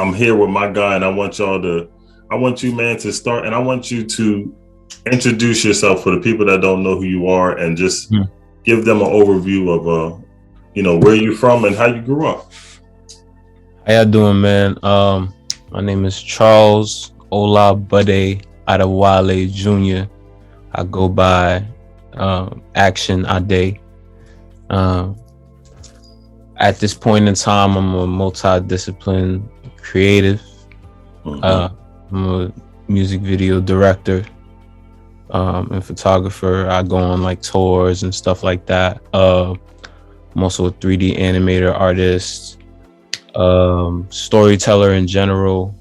I'm here with my guy, and I want you, man, to start, and I want you to introduce yourself for the people that don't know who you are, and just give them an overview of, where you're from and how you grew up. How y'all doing, man? My name is Charles Olabode Adewale Jr. I go by Action Ade. At this point in time, I'm a multidiscipline creative. I'm a music video director and photographer. I go on like tours and stuff like that. I'm also a 3D animator artist, storyteller in general.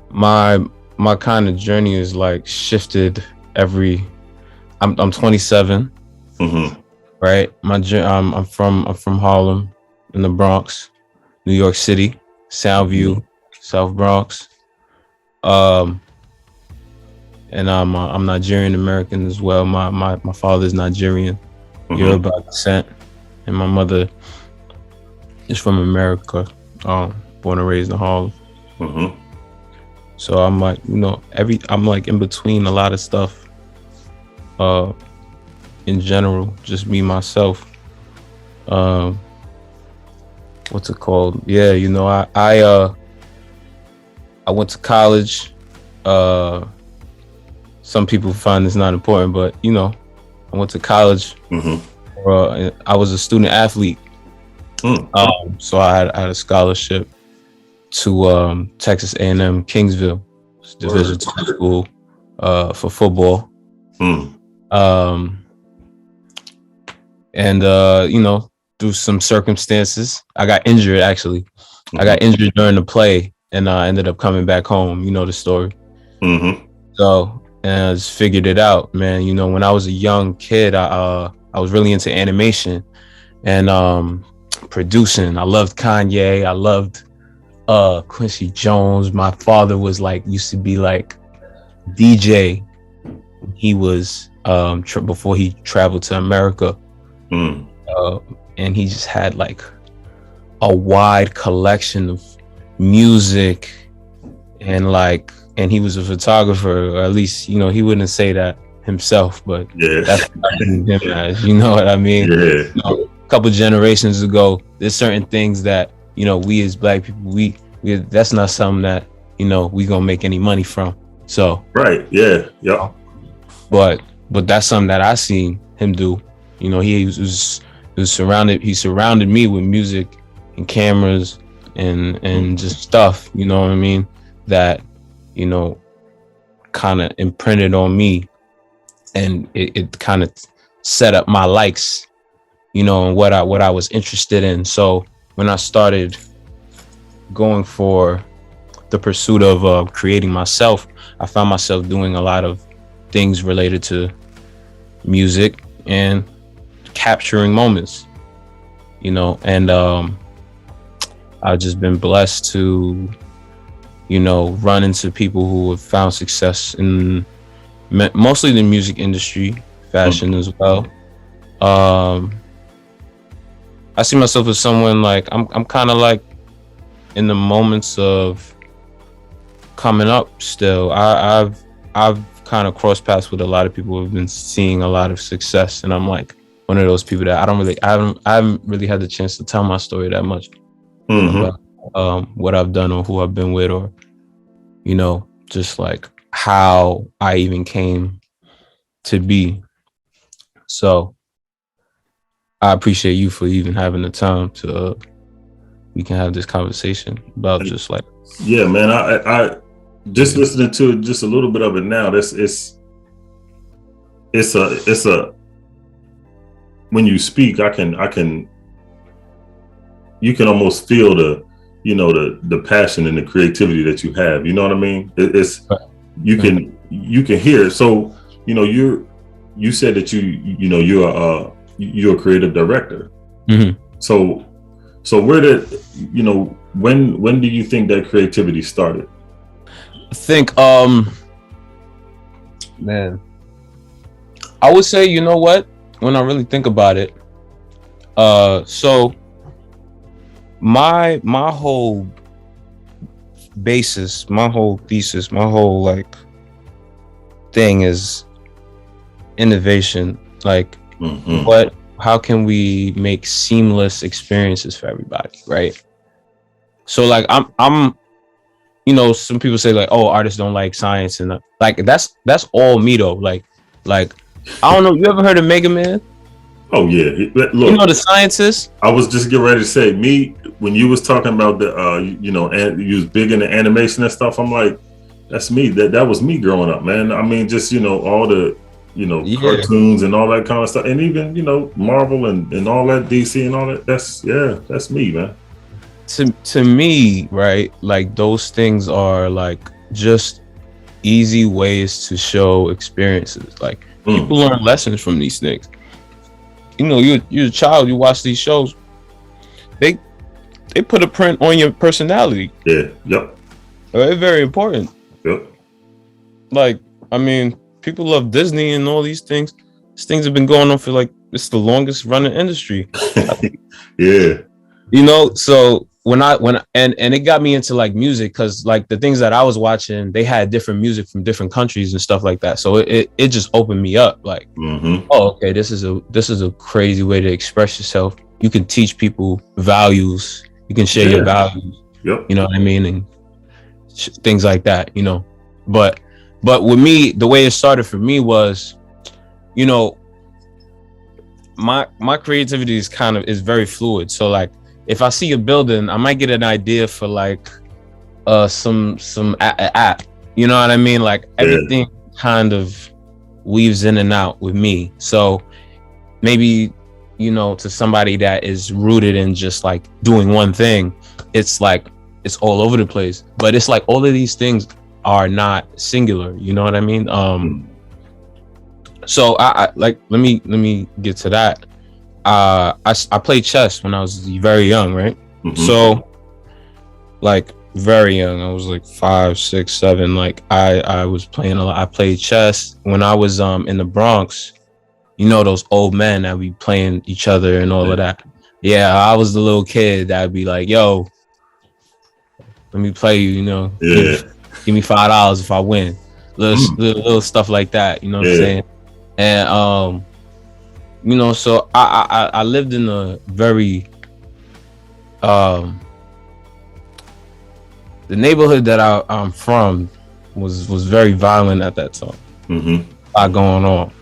My kind of journey is like shifted every. I'm 27. Right. I'm from Harlem in the Bronx, New York City, Soundview, South Bronx. And I'm Nigerian-American as well. My father's Nigerian, Yoruba descent, and my mother is from America, born and raised in Harlem. So I'm like, I'm like in between a lot of stuff. In general, just me myself. What's it called? Yeah, I went to college. Some people find this not important, but I went to college. I was a student athlete. So I had a scholarship to Texas A&M Kingsville, Division II school, for football. And through some circumstances, I got injured. Actually, I got injured during the play, and I ended up coming back home. You know the story. So, and I just figured it out, man. When I was a young kid, I was really into animation and producing. I loved Kanye. I loved Quincy Jones. My father was used to be like DJ. He was before he traveled to America. And he just had like a wide collection of music, and he was a photographer, or at least he wouldn't say that himself, but that's what I think him as, you know what I mean? A couple generations ago, there's certain things that we as Black people, we that's not something that we gonna make any money from. So but that's something that I seen him do. He surrounded me with music and cameras and just stuff, you know what I mean, that kind of imprinted on me, and it kind of set up my likes, and what I was interested in. So when I started going for the pursuit of creating myself, I found myself doing a lot of things related to music and capturing moments, and I've just been blessed to run into people who have found success in mostly the music industry, fashion as well. I see myself as someone I'm kind of in the moments of coming up still. I've kind of crossed paths with a lot of people who have been seeing a lot of success, and I'm one of those people that I haven't really had the chance to tell my story that much about what I've done or who I've been with, or just how I even came to be. So I appreciate you for even having the time to we can have this conversation about just yeah, man. I just listening to just a little bit of it now. It's a when you speak, you can almost feel the passion and the creativity that you have. You know what I mean? You can hear it. So you said that you're a creative director. So where did when do you think that creativity started? I think man, I would say, when I really think about it, so my whole basis, my whole thesis, my whole like thing is innovation. Like, how can we make seamless experiences for everybody, right? So like I'm you know, some people say like, oh, artists don't like science, and like that's all me though. Like I don't know, you ever heard of Mega Man? Oh yeah, look, you know the scientist. I was just getting ready to say, me, when you was talking about the you know, and you was big into animation and stuff, I'm like, that's me. That was me growing up, man. I mean, just, you know, all the, you know, cartoons and all that kind of stuff, and even, you know, Marvel and all that, DC and all that. That's me, man. To me, right, like those things are like just easy ways to show experiences. Like people learn lessons from these things. You know, you're a child, you watch these shows, they put a print on your personality. Yeah. Yep. It's very important. Yep. Like, I mean, people love Disney and all these things. These things have been going on for like, it's the longest running industry. Yeah. You know, so when it got me into like music, because like the things that I was watching, they had different music from different countries and stuff like that. So it just opened me up. Like, oh, okay, this is a crazy way to express yourself. You can teach people values. You can share your values. Yep. You know what I mean, and things like that. You know, but with me, the way it started for me was, you know, my creativity is very fluid. So like, if I see a building, I might get an idea for like some app. You know what I mean? Like everything kind of weaves in and out with me. So maybe, you know, to somebody that is rooted in just like doing one thing, it's like it's all over the place. But it's like all of these things are not singular. You know what I mean? So I like, let me get to that. I played chess when I was very young, right? So like very young, I was like 5, 6, 7. Like I was playing a lot. I played chess when I was in the Bronx. You know, those old men that be playing each other and all of that. Yeah, I was the little kid that'd be like, yo, let me play you, you know. Give me $5 if I win. Little stuff like that, you know what I'm saying? And you know, so I lived in a very the neighborhood that I'm from was very violent at that time. A lot going on.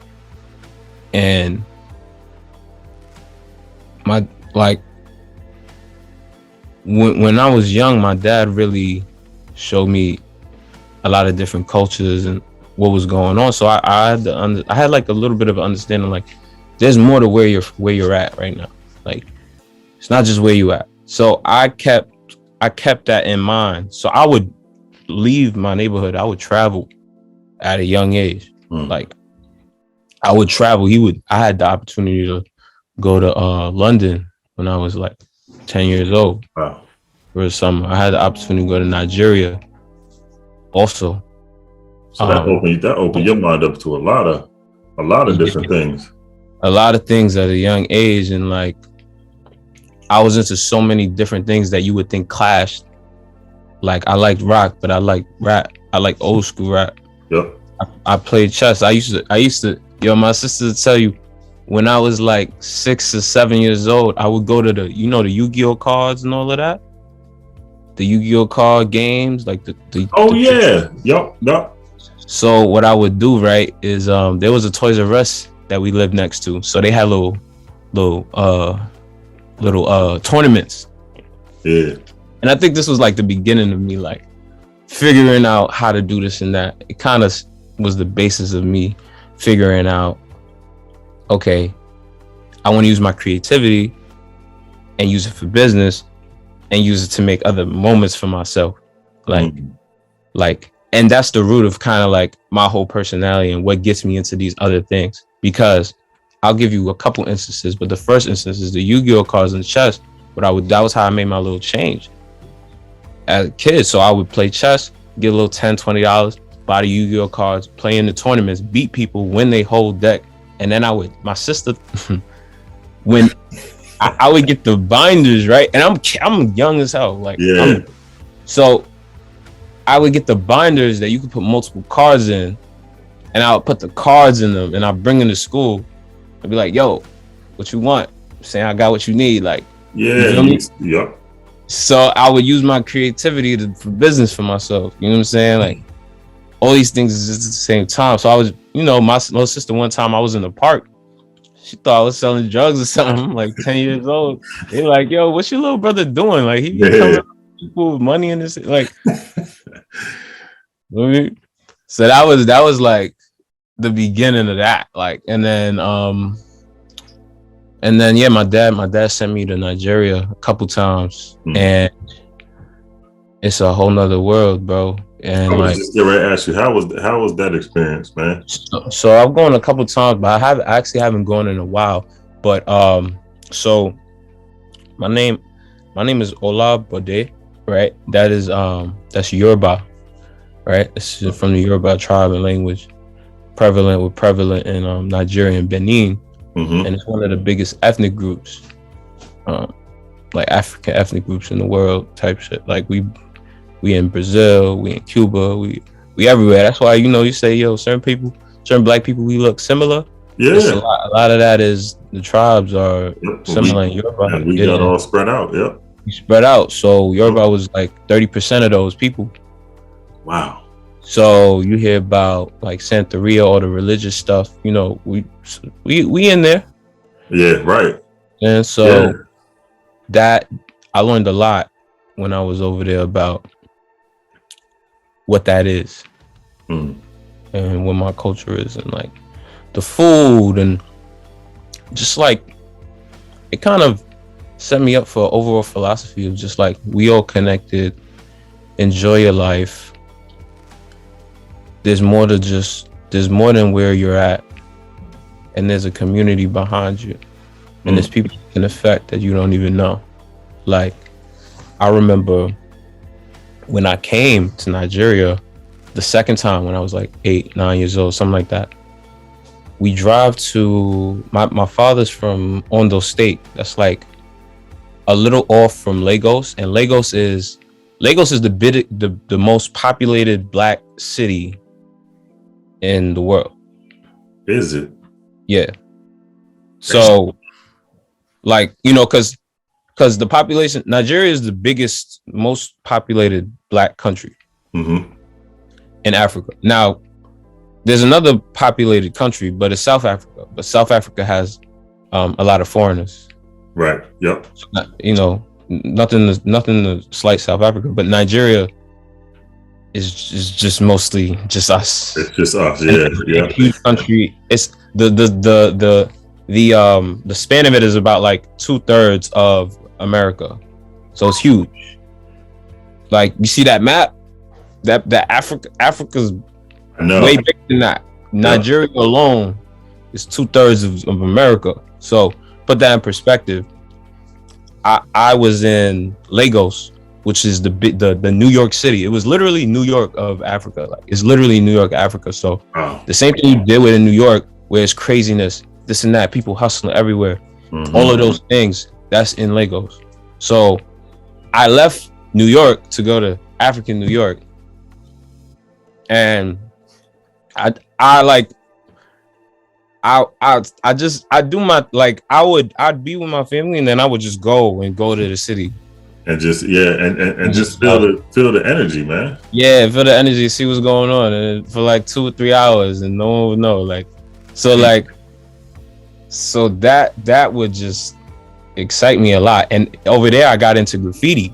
And my like when I was young, my dad really showed me a lot of different cultures and what was going on. So I had like a little bit of understanding, like there's more to where you're at right now. Like it's not just where you at. So I kept that in mind. So I would leave my neighborhood. I would travel at a young age. Like I would travel. I had the opportunity to go to London when I was like 10 years old. Wow. For the summer. I had the opportunity to go to Nigeria also. So that opened your mind up to a lot of different things. A lot of things at a young age, and like I was into so many different things that you would think clashed. Like I liked rock, but I like rap. I like old school rap. Yep. I played chess. I used to, yo, my sister would tell you, when I was like 6 or 7 years old, I would go to the Yu-Gi-Oh cards and all of that. The Yu-Gi-Oh card games, like the Yep. So what I would do, right, is there was a Toys R Us that we lived next to. So they had little tournaments. Yeah. And I think this was like the beginning of me like figuring out how to do this and that. It kind of was the basis of me figuring out, okay, I want to use my creativity and use it for business and use it to make other moments for myself. Like, and that's the root of kind of like my whole personality and what gets me into these other things. Because I'll give you a couple instances, but the first instance is the Yu-Gi-Oh cards and chess. That was how I made my little change as a kid. So I would play chess, get a little $10, $20, buy the Yu-Gi-Oh cards, play in the tournaments, beat people, win they whole deck. And then my sister, when I would get the binders, right? And I'm young as hell. Like, yeah. So I would get the binders that you could put multiple cards in, and I would put the cards in them, and I'd bring them to school. I'd be like, yo, what you want? I'm saying I got what you need. Like, yeah, you feel me? Yep. So I would use my creativity for business for myself. You know what I'm saying? Like, all these things is just at the same time. So I was, you know, my little sister, one time I was in the park. She thought I was selling drugs or something. I'm like 10 years old. They like, yo, what's your little brother doing? Like, he be coming people with money in this, like. So that was like the beginning of that. Like, and then yeah, my dad sent me to Nigeria a couple times, and it's a whole nother world, bro. And I was like, just going to ask you, how was that experience, man? So I've gone a couple times, but I actually haven't gone in a while. But so my name is Olabode, right? That is that's Yoruba, right? This is from the Yoruba tribe and language, prevalent in Nigeria and Benin, and it's one of the biggest ethnic groups, like African ethnic groups in the world type shit. Like we in Brazil, we in Cuba, we everywhere. That's why, you know, you say, yo, certain black people, we look similar. Yeah, a lot of that is the tribes are similar in Yoruba. And we got all spread out. Yep, we spread out. So Yoruba was like 30% of those people. Wow. So you hear about like Santeria, all the religious stuff. You know, we in there. Yeah, right. And so that I learned a lot when I was over there about what that is and what my culture is, and like the food, and just like it kind of set me up for an overall philosophy of just like, we all connected, enjoy your life. There's more than where you're at, and there's a community behind you, and there's people in effect that you don't even know. Like, I remember when I came to Nigeria the second time, when I was like 8-9 years old, something like that. We drive to my father's from Ondo State. That's like a little off from Lagos, and Lagos is the most populated black city in the world. Is it? Yeah. So, like, you know, because the population, Nigeria is the biggest, most populated black country in Africa. Now, there's another populated country, but it's South Africa. But South Africa has a lot of foreigners. Right. Yep. So, you know, nothing to slight South Africa, but Nigeria is just mostly just us. It's just us. Yeah. Yeah. Huge country. It's the span of it is about like 2/3 of America, so it's huge. Like, you see that map, that Africa's way bigger than that. Nigeria alone is 2/3 of America. So put that in perspective. I was in Lagos, which is the New York City. It was literally New York of Africa. Like, it's literally New York, Africa. So the same thing you did with in New York, where it's craziness, this and that, people hustling everywhere, all of those things, that's in Lagos. So I left New York to go to African New York, and I'd be with my family, and then I would just go to the city and just and just feel the energy, man. Yeah, feel the energy, see what's going on, and for like 2 or 3 hours, and no one would know. Like, so that would just excite me a lot. And over there, I got into graffiti.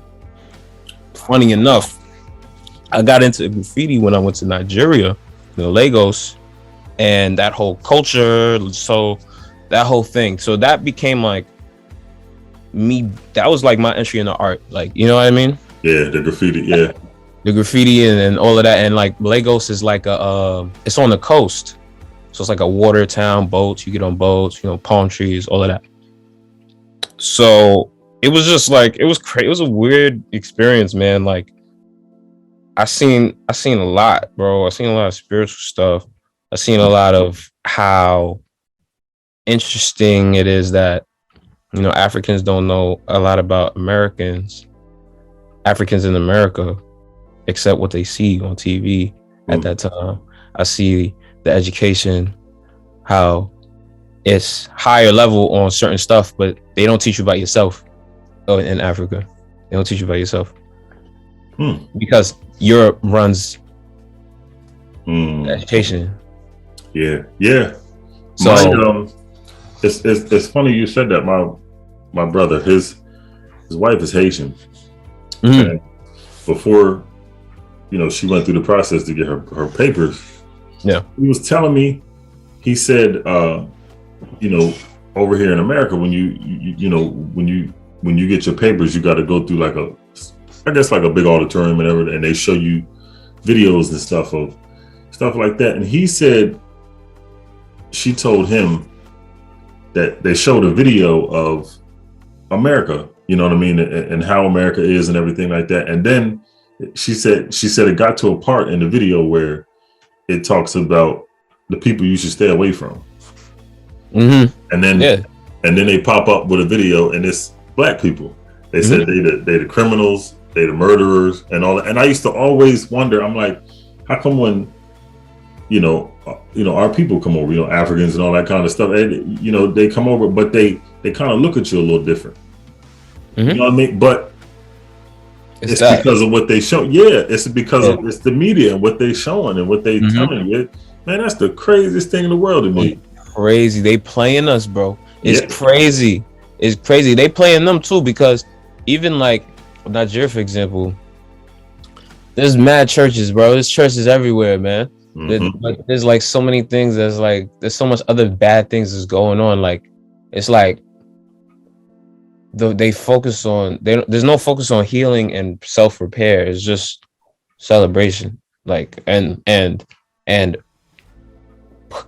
Funny enough, I got into graffiti when I went to Nigeria, Lagos, and that whole culture. So that whole thing. So that became like me. That was like my entry into art. Like, you know what I mean? Yeah, the graffiti. Yeah, the graffiti and all of that. And like Lagos is like it's on the coast, so it's like a water town. Boats, you get on boats. You know, palm trees, all of that. So it was just like, it was crazy. It was a weird experience, man. Like, I seen a lot, bro. I seen a lot of spiritual stuff. I seen a lot of how interesting it is that You know, Africans don't know a lot about Africans in America, except what they see on TV at that time. I see the education, how it's higher level on certain stuff, but they don't teach you about yourself. In Africa, they don't teach you about yourself because Europe runs education. Yeah. So it's funny you said that. My brother, his wife is Haitian, and before she went through the process to get her papers. Yeah, he was telling me. He said, over here in America, when you get your papers, you got to go through like a big auditorium and everything, and they show you videos and stuff like that. And he said she told him that they showed a video of America, you know what I mean, and how America is and everything like that. And then she said it got to a part in the video where it talks about the people you should stay away from. And then they pop up with a video and it's Black people. They said they the criminals, they the murderers and all that. And I used to always wonder, I'm like, how come when our people come over, Africans and all that kind of stuff, and they come over, but they kind of look at you a little different. You know what I mean? But it's because of what they show. Yeah, it's because of it's the media and what they showing and what they telling you. Man, that's the craziest thing in the world to me. Crazy. They playing us, bro. It's crazy. It's crazy. They playing them too, because even like Nigeria, for example, there's mad churches, bro. There's churches everywhere, man. There's like so many things. There's so much other bad things that's going on. Like, it's like they focus on there's no focus on healing and self-repair. It's just celebration. Like and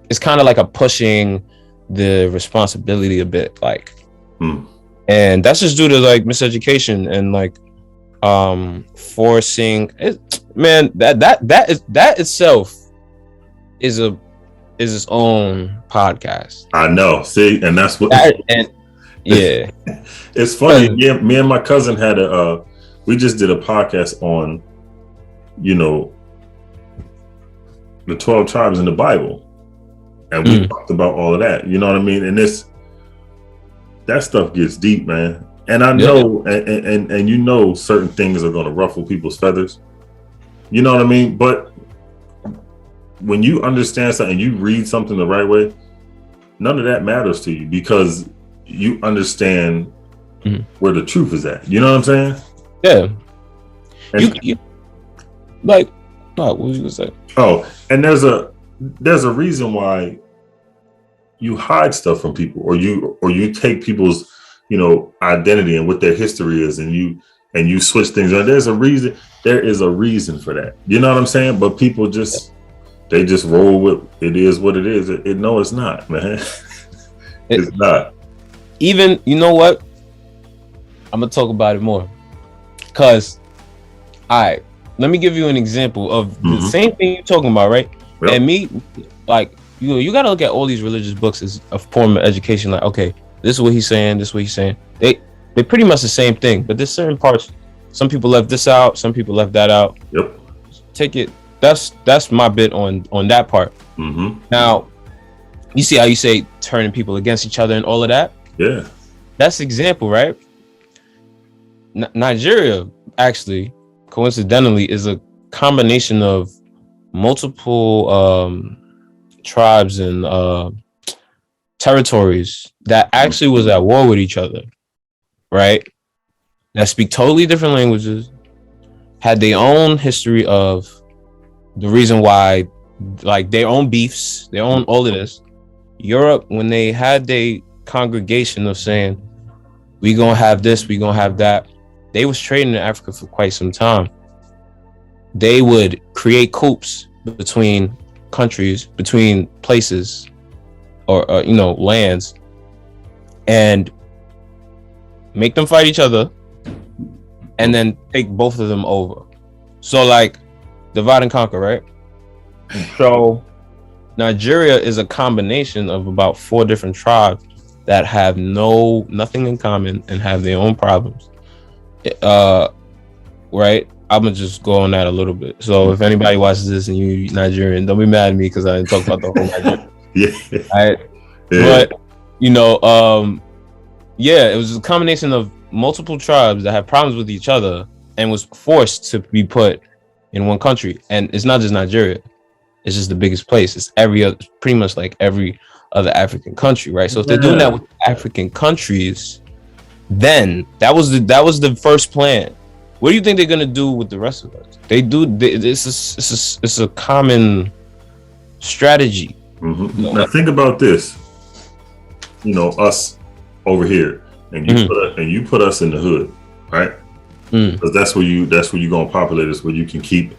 it's kind of like a pushing the responsibility a bit, like, and that's just due to like miseducation and like forcing it. Man, that itself is its own podcast. I know. See, and that's what. Yeah, it's funny. Yeah, me and my cousin had we just did a podcast on, the 12 tribes in the Bible. And we talked about all of that, you know what I mean? And that stuff gets deep, man. And I know, and certain things are going to ruffle people's feathers. You know what I mean? But when you understand something, you read something the right way, none of that matters to you because you understand where the truth is at. You know what I'm saying? Yeah. You like, what was you gonna say? Oh, and there's a reason why you hide stuff from people, or you take people's, identity and what their history is, and you switch things on. There is a reason for that. You know what I'm saying? But people they just roll with it is what it is. No, it's not, man. It's not. Even, you know what? I'm gonna talk about it more. Cause let me give you an example of the same thing you're talking about, right? Yep. And me, like, you gotta look at all these religious books as a form of education. Like, okay, this is what he's saying, this is what he's saying. They pretty much the same thing, but there's certain parts. Some people left this out, some people left that out. Yep. Take it. That's my bit on that part. Now, you see how you say turning people against each other and all of that? Yeah. That's example, right? Nigeria, actually, coincidentally, is a combination of multiple tribes and territories that actually was at war with each other, right? That speak totally different languages, had their own history of the reason why, like their own beefs, their own all of this. Europe, when they had their congregation of saying, we gonna have this, we gonna have that, they was trading in Africa for quite some time. They would create coups between countries, between places, or lands, and make them fight each other, and then take both of them over. So like divide and conquer, right? So Nigeria is a combination of about 4 different tribes that have nothing in common and have their own problems. Right? I'm gonna just go on that a little bit. So if anybody watches this and you Nigerian, don't be mad at me because I didn't talk about the whole Nigerian. Yeah. Right? Yeah. But it was a combination of multiple tribes that had problems with each other and was forced to be put in one country. And it's not just Nigeria; it's just the biggest place. It's pretty much like every other African country, right? So if they're doing that with African countries, then that was the first plan. What do you think they're gonna do with the rest of us? It's a common strategy. Mm-hmm. Now think about this. Us over here, and you put us in the hood, right? Because that's where you're gonna populate. Is where you can keep.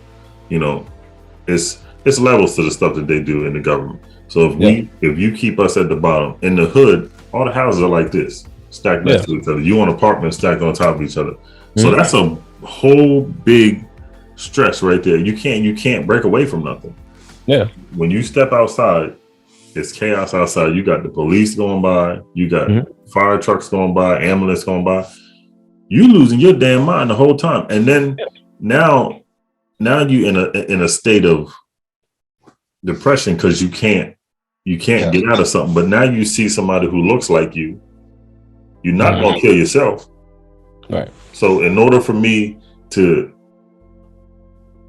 It's levels to the stuff that they do in the government. So if you keep us at the bottom in the hood, all the houses are like this, stacked next to each other. You want apartments stacked on top of each other. So that's a whole big stress right there. You can't break away from nothing. Yeah. When you step outside, it's chaos outside. You got the police going by, you got fire trucks going by, ambulance going by. You losing your damn mind the whole time. And then now you in a state of depression because you can't get out of something. But now you see somebody who looks like you, you're not gonna kill yourself. Right. So in order for me to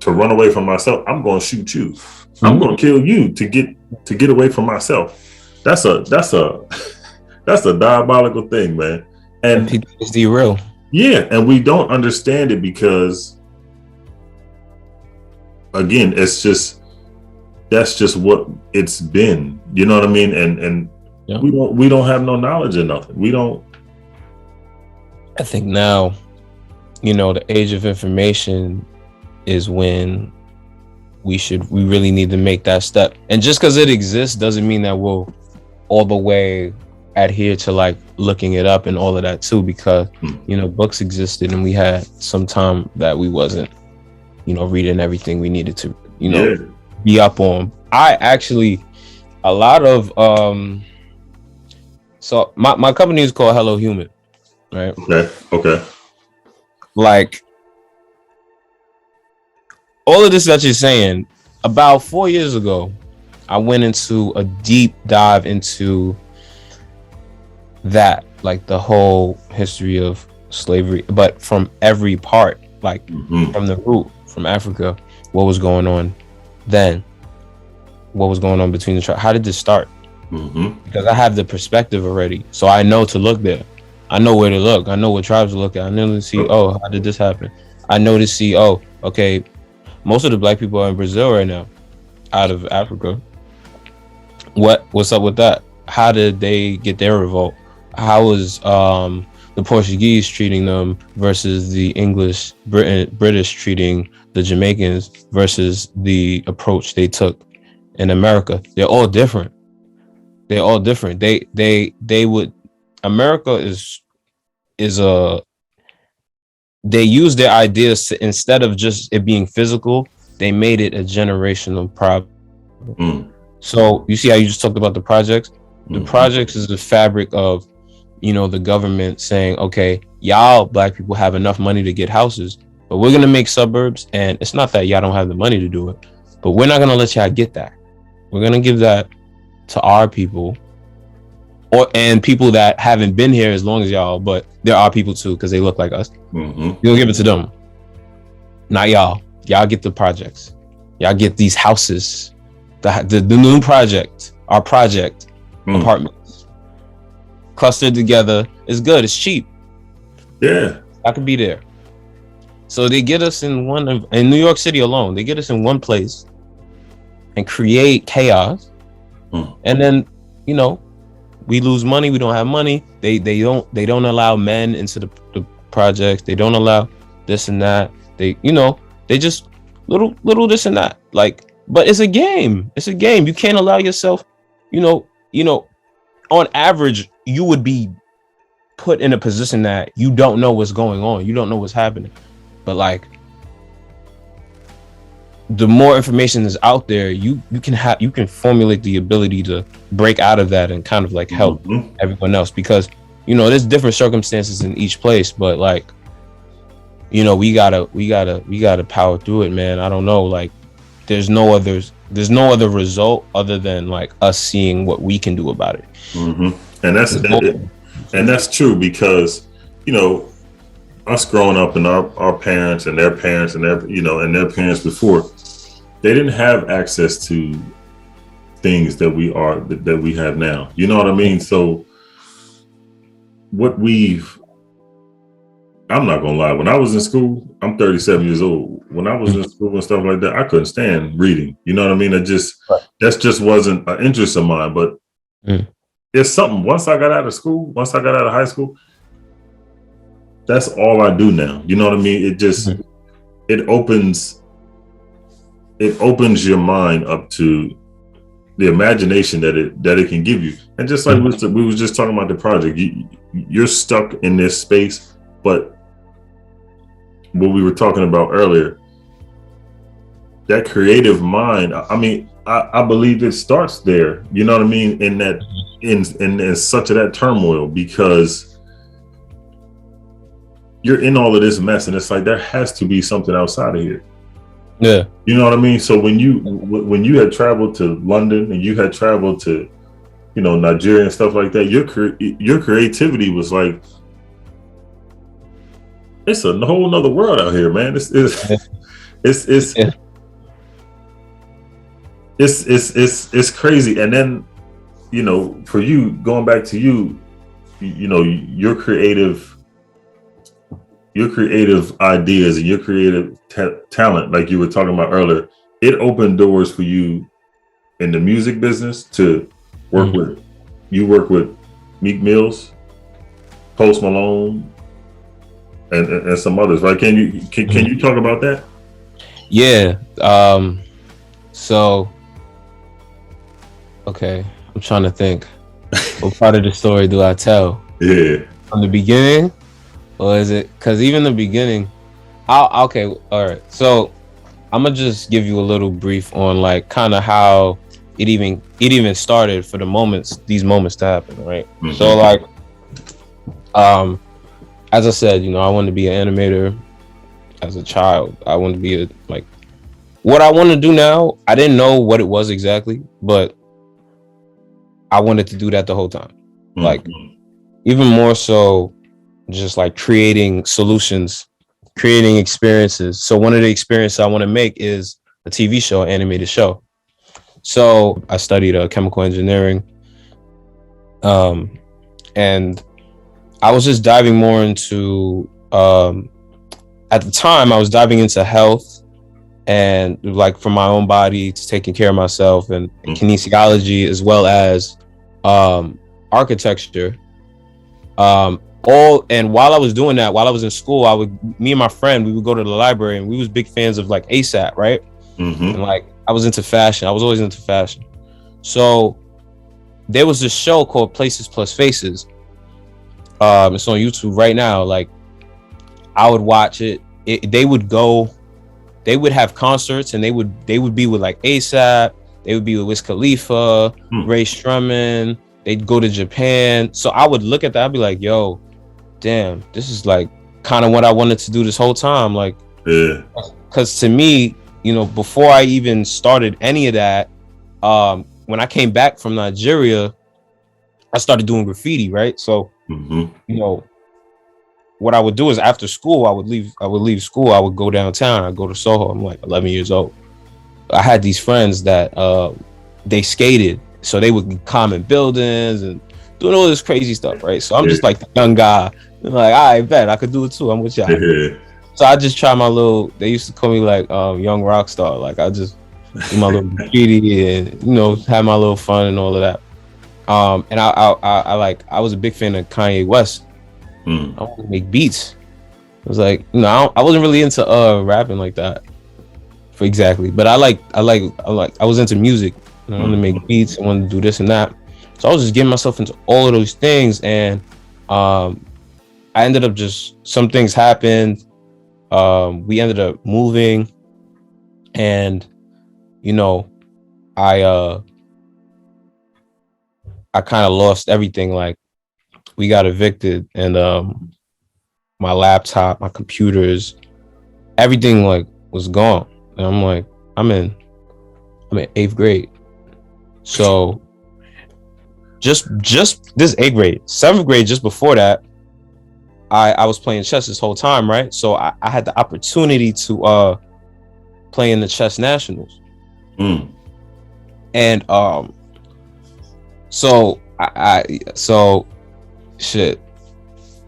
run away from myself, I'm gonna shoot you. I'm gonna kill you to get away from myself. That's a diabolical thing, man. And PTSD real. Yeah, and we don't understand it because again, that's just what it's been. You know what I mean? And we don't have no knowledge of nothing. We don't. I think now, the age of information is when we really need to make that step. And just because it exists doesn't mean that we'll all the way adhere to like looking it up and all of that too, because books existed and we had some time that we wasn't reading everything we needed to be up on. I actually a lot of so my company is called Hello Human, right? Okay. Like all of this that you're saying, about 4 years ago, I went into a deep dive into that, like the whole history of slavery, but from every part, like from the root, from Africa, what was going on then, what was going on between the tribes, how did this start? Because I have the perspective already, so I know to look there. I know where to look. I know what tribes to look at. I know to see, how did this happen? I know to see, okay, most of the black people are in Brazil right now, out of Africa. What's up with that? How did they get their revolt? How was the Portuguese treating them versus the British treating the Jamaicans versus the approach they took in America? They're all different. They would. America they use their ideas to, instead of just it being physical, they made it a generational problem. So you see how you just talked about the projects? The projects is the fabric of, the government saying, okay, y'all black people have enough money to get houses, but we're going to make suburbs. And it's not that y'all don't have the money to do it, but we're not going to let y'all get that. We're going to give that to our people and people that haven't been here as long as y'all, but there are people too, because they look like us. You'll give it to them. Not y'all. Y'all get the projects. Y'all get these houses. The new project, our project, apartments. Clustered together. It's good. It's cheap. Yeah. I could be there. So they get us in New York City alone, they get us in one place and create chaos. And then, we lose money. We don't have money. They don't allow men into the projects. They don't allow this and that. They just little this and that. Like, but it's a game. It's a game. You can't allow yourself, on average, you would be put in a position that you don't know what's going on. You don't know what's happening. But like the more information is out there, you can formulate the ability to break out of that and kind of like help everyone else, because there's different circumstances in each place, but like we gotta power through it, man. I don't know, like there's no other result other than like us seeing what we can do about it. And that's true, because us growing up and our parents and their parents and their and their parents before, they didn't have access to things that we have now. You know what I mean? So I'm not gonna lie, when I was in school, I'm 37 years old. When I was in school and stuff like that, I couldn't stand reading. You know what I mean? That just wasn't an interest of mine. But it's something, once I got out of school, once I got out of high school, that's all I do now. You know what I mean? It just it opens your mind up to the imagination that it can give you. And just like we was just talking about the project, you're stuck in this space, but what we were talking about earlier, that creative mind, I mean, I believe it starts there. You know what I mean? In that, in such of that turmoil, because you're in all of this mess, and it's like there has to be something outside of here. Yeah, you know what I mean. So when you had traveled to London and you had traveled to, Nigeria and stuff like that, your creativity was like, it's a whole nother world out here, man. It's crazy. And then, for you, going back to your creative ideas and your creative talent, like you were talking about earlier, it opened doors for you in the music business to work with. You work with Meek Mills, Post Malone, and some others, right? Can you talk about that? Yeah. So, okay, I'm trying to think. What part of the story do I tell? Yeah. From the beginning? Or is it, because even the beginning, okay, all right. So I'm gonna just give you a little brief on like kind of how it even started for these moments to happen, right? So like, as I said, I wanted to be an animator as a child. I wanted to be what I want to do now. I didn't know what it was exactly, but I wanted to do that the whole time. Like, even more so, just like creating solutions, creating experiences. So one of the experiences I want to make is a TV show, animated show. So I studied chemical engineering, and I was just diving more into, at the time I was diving into health and like for my own body, to taking care of myself, and kinesiology, as well as architecture. And while I was doing that, while I was in school, me and my friend, we would go to the library, and we was big fans of like ASAP, right? And like I was into fashion. I was always into fashion. So there was this show called Places Plus Faces. It's on YouTube right now. Like I would watch it. They would have concerts, and they would be with like ASAP. They would be with Wiz Khalifa, Ray Strumming. They'd go to Japan. So I would look at that. I'd be like, yo, damn, this is like kind of what I wanted to do this whole time. Like, yeah. Because to me, before I even started any of that, when I came back from Nigeria, I started doing graffiti, right? So, what I would do is after school, I would leave school. I would go downtown. I'd go to Soho. I'm like 11 years old. I had these friends that they skated. So they would comment buildings and doing all this crazy stuff, right? So I'm just like the young guy. Like, I bet I could do it too. I'm with y'all. So I just try my little, they used to call me like young rock star. Like I just do my little graffiti and, have my little fun and all of that. And I was a big fan of Kanye West. I wanted to make beats. I was like, I wasn't really into rapping like that. Exactly. But I was into music. I wanted to make beats. I wanted to do this and that. So I was just getting myself into all of those things, and I ended up some things happened. We ended up moving. And, you know, I kind of lost everything. Like, we got evicted, and my laptop, my computers, everything like was gone. And I'm like, I'm in 8th grade. So just this 8th grade, 7th grade, just before that, I was playing chess this whole time, right? So I had the opportunity to play in the chess nationals. And so so shit.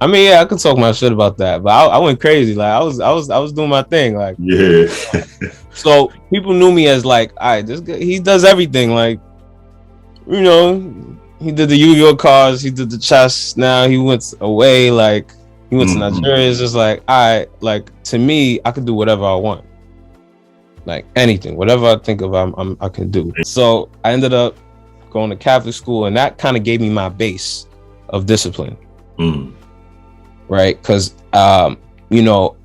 I mean, yeah, I could talk my shit about that, but I went crazy. Like I was doing my thing. Like, yeah. So people knew me as like, all right, this guy, he does everything. Like, you know, he did the Yu-Gi-Oh cards, he did the chess. Now he went away. Like, he went to Nigeria. It's just like, all right, like to me, I could do whatever I want. Like anything, whatever I think of, I can do. So I ended up going to Catholic school, and that kind of gave me my base of discipline. Right, because you know,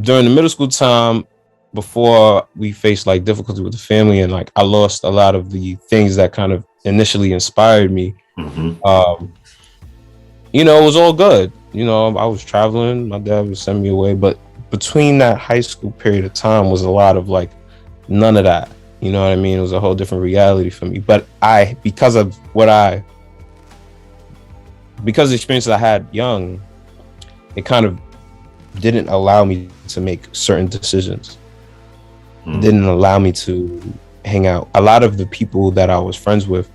during the middle school time, before we faced like difficulty with the family, and like I lost a lot of the things that kind of initially inspired me. You know, it was all good. You know, I was traveling, my dad would send me away, but between that high school period of time was a lot of like none of that. You know what I mean? It was a whole different reality for me. But because of the experiences I had young, it kind of didn't allow me to make certain decisions. It didn't allow me to hang out. A lot of the people that I was friends with,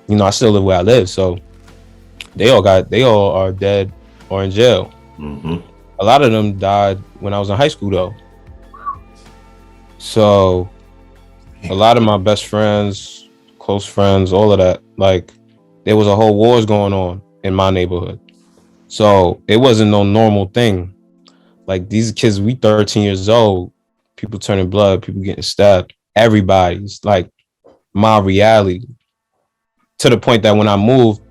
you know, I still live where I live, so they all are dead or in jail. A lot of them died when I was in high school, though. So a lot of my best friends, close friends, all of that, like there was a whole wars going on in my neighborhood. So it wasn't no normal thing. Like these kids, we 13 years old, people turning blood, people getting stabbed. Everybody's like my reality, to the point that when I moved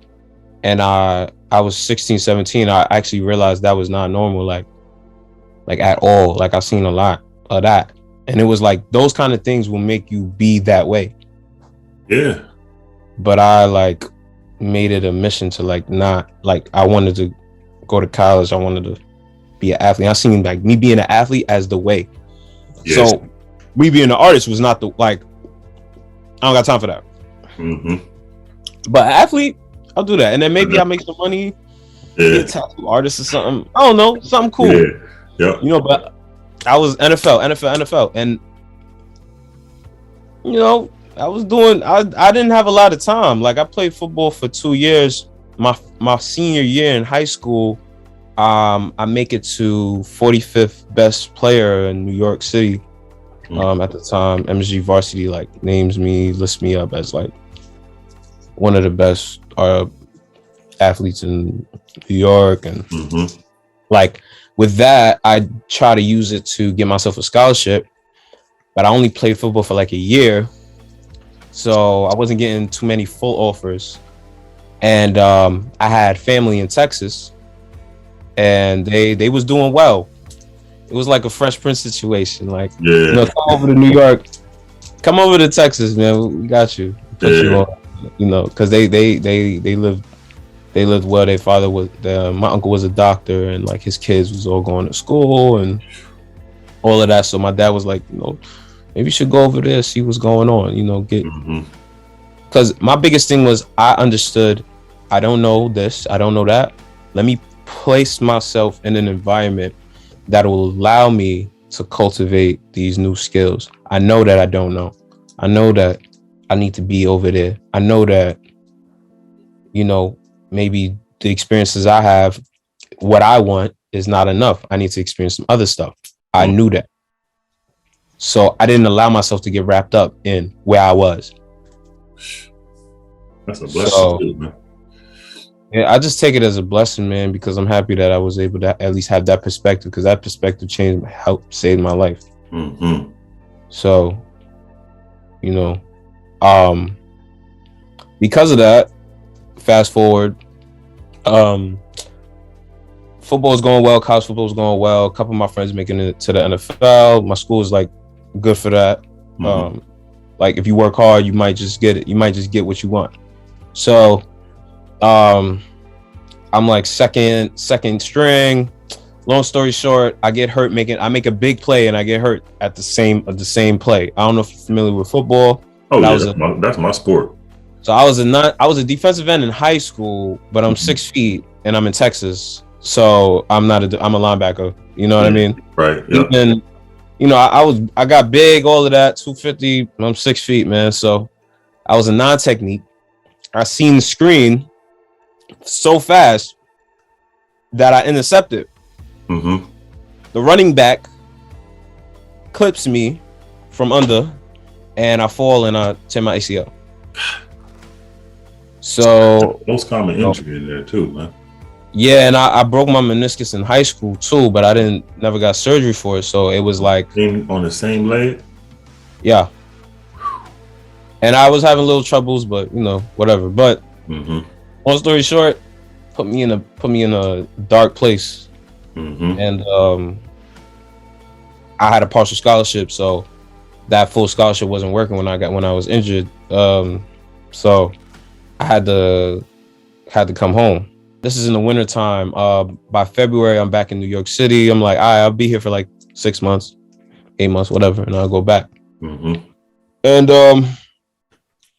and I was 16, 17, I actually realized that was not normal, like at all. Like I've seen a lot of that. And it was like, those kind of things will make you be that way. Yeah. But I like made it a mission to like not, like I wanted to go to college. I wanted to be an athlete. I seen like me being an athlete as the way. Yes. So me being an artist was not the, like, I don't got time for that. But athlete, I'll do that. And then maybe I'll make some money, be a tattoo artist or something. I don't know, something cool. Yeah. You know, but I was NFL. And, you know, I was doing, I didn't have a lot of time. Like I played football for 2 years. My senior year in high school, I make it to 45th best player in New York City. At the time, MSG Varsity like names me, lists me up as like one of the best athletes in New York. And like with that, I try to use it to get myself a scholarship, but I only played football for like a year. So I wasn't getting too many full offers. And I had family in Texas, and they was doing well. It was like a Fresh Prince situation. Like, you know, come over to New York, come over to Texas, man. We got you. Put you on, you know, because they lived well. Their father was, my uncle was a doctor, and like his kids was all going to school and all of that. So my dad was like, you know, maybe you should go over there, see what's going on, you know, get. Because my biggest thing was I understood, I don't know this, I don't know that. Let me place myself in an environment that will allow me to cultivate these new skills. I know that I don't know. I know that I need to be over there. I know that, you know, maybe the experiences I have, what I want is not enough. I need to experience some other stuff. I knew that. So I didn't allow myself to get wrapped up in where I was. That's a blessing, man. Yeah, I just take it as a blessing, man, because I'm happy that I was able to at least have that perspective, because that perspective helped save my life. So, you know, because of that, fast forward, football is going well, college football is going well. A couple of my friends making it to the NFL. My school is like good for that. Like if you work hard, you might just get it. You might just get what you want. So I'm like second string. Long story short, I get hurt I make a big play and I get hurt at the same play. I don't know if you're familiar with football. Oh yeah, that's my sport. So I was a defensive end in high school, but I'm 6 feet and I'm in Texas. So I'm a linebacker. You know what I mean? Right. Yeah. And I got big, all of that, 250. I'm 6 feet, man. So I was a non-technique. I seen the screen so fast that I intercepted. The running back clips me from under, and I fall and I tear my ACL. So most common injury in there too, man. Yeah, and I broke my meniscus in high school too, but I never got surgery for it. So it was like on the same leg. Yeah. And I was having little troubles, but whatever. But long story short, put me in a dark place. And I had a partial scholarship, so that full scholarship wasn't working when I was injured. So I had to come home. This is in the wintertime. By February, I'm back in New York City. I'm like, I'll be here for like 6 months, 8 months, whatever, and I'll go back. And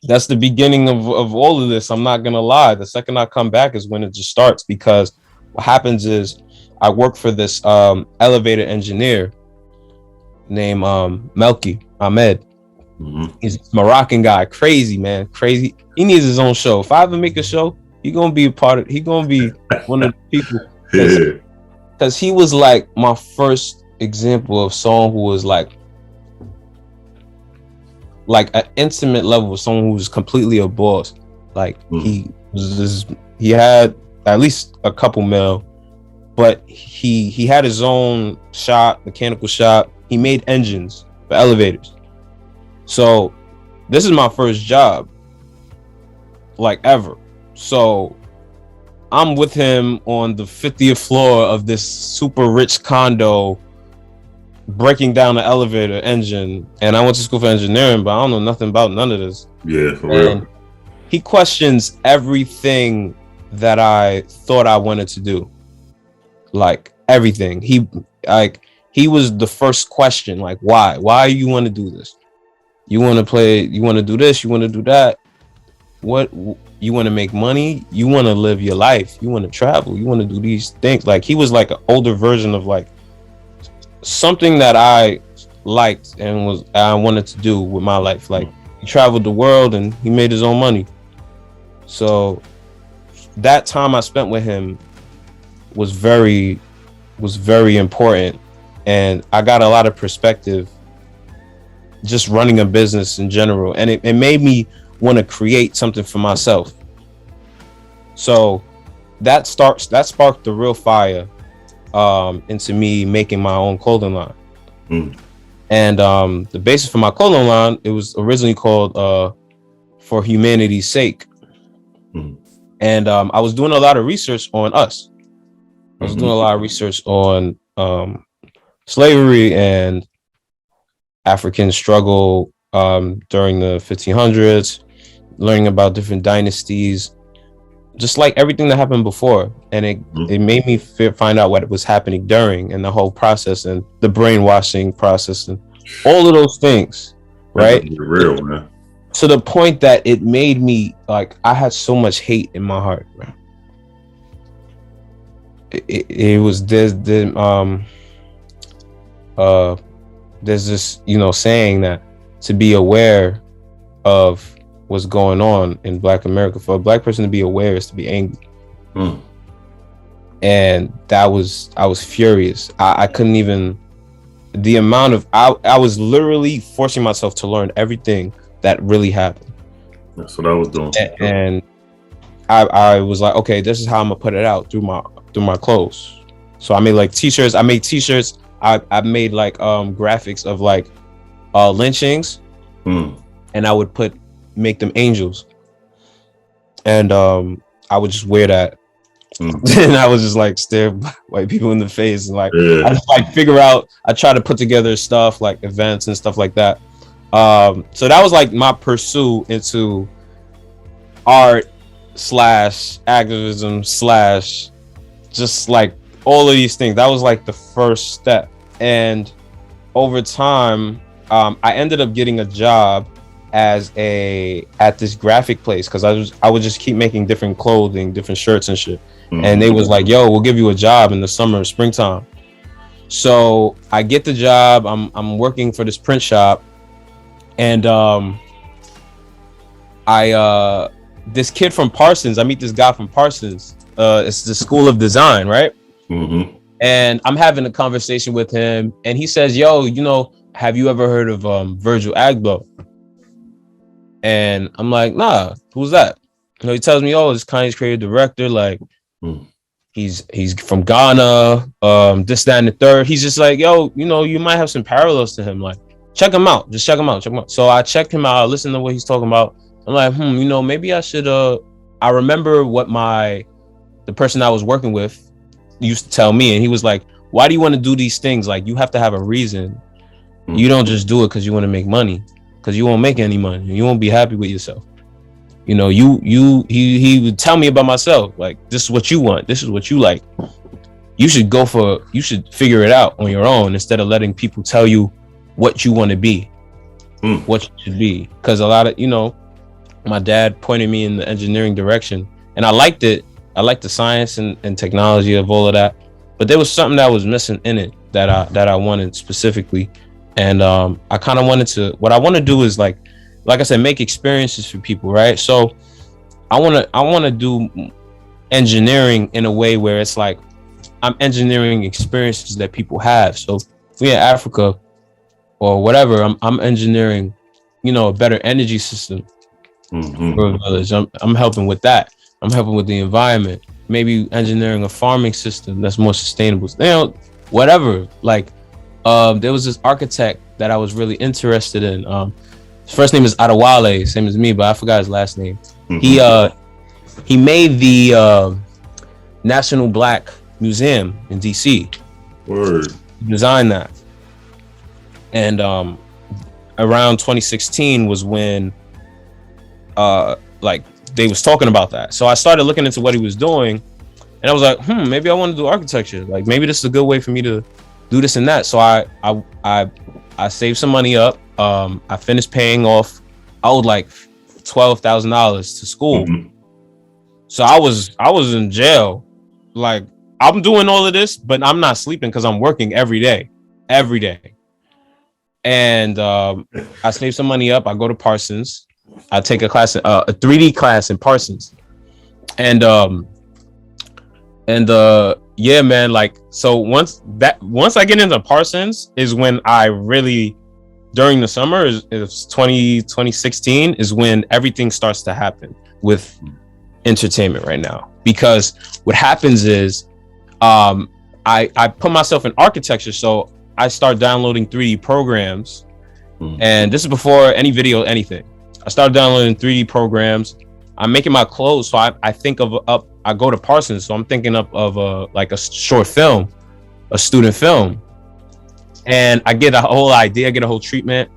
that's the beginning of all of this. I'm not gonna lie. The second I come back is when it just starts, because what happens is I work for this elevator engineer named Melky Ahmed. He's a Moroccan guy, crazy man, crazy. He needs his own show. If I ever make a show, he gonna be one of the people, because he was like my first example of someone who was like an intimate level of someone who was completely a boss. Like he had at least a couple mil, but he had his own shop, mechanical shop. He made engines for elevators. So this is my first job, like, ever. So I'm with him on the 50th floor of this super rich condo, breaking down the elevator engine. And I went to school for engineering, but I don't know nothing about none of this. Yeah, for real. He questions everything that I thought I wanted to do. Like everything. He was the first question, like, why you want to do this? You want to play, you want to do this, you want to do that. What, you want to make money? You want to live your life? You want to travel? You want to do these things? Like, he was like an older version of like something that I liked and I wanted to do with my life. Like, he traveled the world and he made his own money. So that time I spent with him was very important, and I got a lot of perspective just running a business in general, and it made me want to create something for myself. So that sparked the real fire into me making my own clothing line. And the basis for my clothing line, it was originally called For Humanity's Sake. And I was doing a lot of research on us. I was doing a lot of research on slavery and African struggle during the 1500s, learning about different dynasties, just like everything that happened before. And it made me find out what was happening during, and the whole process, and the brainwashing process, and all of those things, right? Real, man. To the point that it made me, like, I had so much hate in my heart, man. It was there's this saying that to be aware of what's going on in Black America, for a Black person to be aware is to be angry. And I was furious. I couldn't even, the amount of, I was literally forcing myself to learn everything that really happened. That's what I was doing. And I was like, okay, this is how I'm gonna put it out through my clothes. So I made like t-shirts. I made like graphics of like lynchings, and I would make them angels, and I would just wear that And I was just like stare white people in the face, and like I just like figure out. I try to put together stuff like events and stuff like that. So that was like my pursuit into art / activism / just like all of these things. That was like the first step, and over time, I ended up getting a job at this graphic place because I would just keep making different clothing, different shirts and shit. And they was like, yo, we'll give you a job in the summer, springtime. So I get the job. I'm working for this print shop, and this kid from Parsons, I meet this guy from Parsons. It's the School of Design, right? And I'm having a conversation with him, and he says, yo, you know, have you ever heard of Virgil Abloh? And I'm like, nah, who's that? You know, he tells me, oh, this Kanye's creative director, like he's from Ghana, this, that, and the third. He's just like, yo, you know, you might have some parallels to him. Like, check him out. Just check him out. So I checked him out, I listened to what he's talking about. I'm like, you know, maybe I should I remember what the person I was working with used to tell me, and he was like, why do you want to do these things? Like, you have to have a reason. You don't just do it because you want to make money, because you won't make any money. You won't be happy with yourself. You know, he would tell me about myself. Like, this is what you want. This is what you like. You should figure it out on your own instead of letting people tell you what you want to be, what you should be. Because a lot of, you know, my dad pointed me in the engineering direction, and I liked it. I liked the science and technology of all of that, but there was something that was missing in it that I wanted specifically. And I kind of wanted to, what I want to do is like I said, make experiences for people, right? So I want to do engineering in a way where it's like I'm engineering experiences that people have. So if we're in Africa or whatever, I'm engineering, you know, a better energy system for a village. I'm helping with that. I'm helping with the environment. Maybe engineering a farming system that's more sustainable. You know, whatever. Like, there was this architect that I was really interested in. His first name is Adewale, same as me, but I forgot his last name. He made the National Black Museum in DC. Word. He designed that. And around 2016 was when like they was talking about that. So I started looking into what he was doing, and I was like, maybe I want to do architecture. Like, maybe this is a good way for me to do this and that. So I saved some money up. I finished paying off. I owed like $12,000 to school. So I was in jail. Like, I'm doing all of this, but I'm not sleeping because I'm working every day. And I saved some money up. I go to Parsons. I take a class, a 3D class in Parsons. And yeah, man, like, so once I get into Parsons is when I really, during the summer, it's 2016 is when everything starts to happen with entertainment right now. Because what happens is I put myself in architecture, so I start downloading 3D programs. And this is before any video, anything. I started downloading 3D programs. I'm making my clothes, so I think I go to Parsons, so I'm thinking of like a short film, a student film, and I get a whole idea, I get a whole treatment.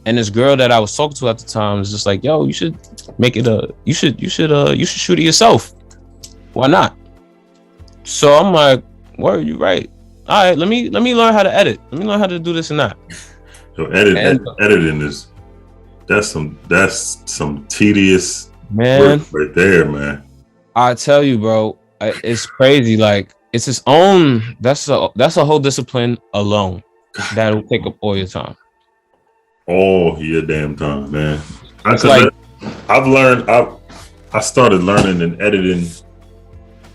And this girl that I was talking to at the time was just like, "Yo, you should make it you should shoot it yourself. Why not?" So I'm like, "Word, you right. All right, let me learn how to edit. Let me learn how to do this and that." So editing is that's some tedious work right there, man. I tell you, bro, it's crazy. Like, it's its own. That's a whole discipline alone. That'll take up all your time. All your damn time, man. I started learning and editing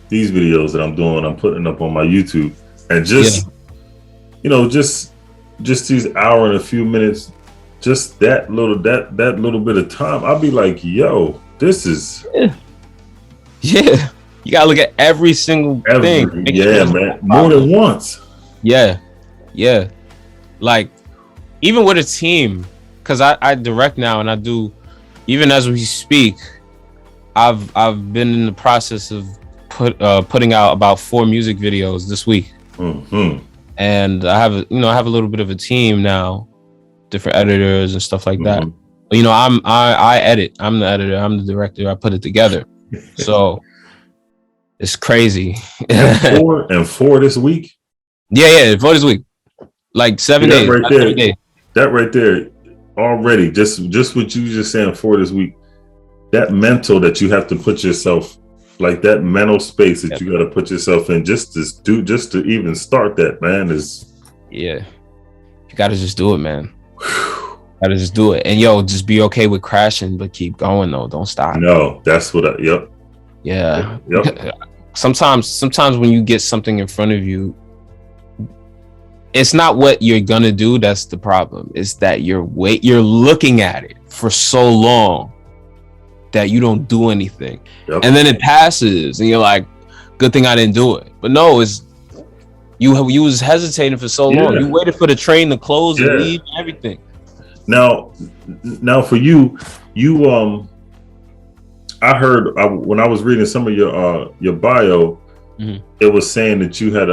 these videos that I'm doing. I'm putting up on my YouTube, and just you know, just these hour and a few minutes, just that little bit of time, I'll be like, yo, this is yeah. You gotta look at every single thing. Yeah, man. More than once. Yeah. Like, even with a team, because I direct now, and I do, even as we speak, I've been in the process of putting out about 4 music videos this week. Mm-hmm. And I have a little bit of a team now, different editors and stuff like that. But, I edit. I'm the editor. I'm the director. I put it together. So it's crazy. and four this week. Yeah, 4 this week. Like 7 days. Right there. Days. That right there, already. Just what you just saying 4 this week. That mental that you have to put yourself, like that mental space that you got to put yourself in, just to even start that, man, is. Yeah, you got to just do it, man. Gotta just do it, and just be okay with crashing, but keep going though. Don't stop. No, that's what. Yep. Yeah. Yep. Sometimes when you get something in front of you, it's not what you're gonna do that's the problem. It's that you're looking at it for so long that you don't do anything. Yep. And then it passes and you're like, good thing I didn't do it. But no, it's you was hesitating for so long. You waited for the train to close and leave and everything. Now for you I heard when I was reading some of your bio, it was saying that you had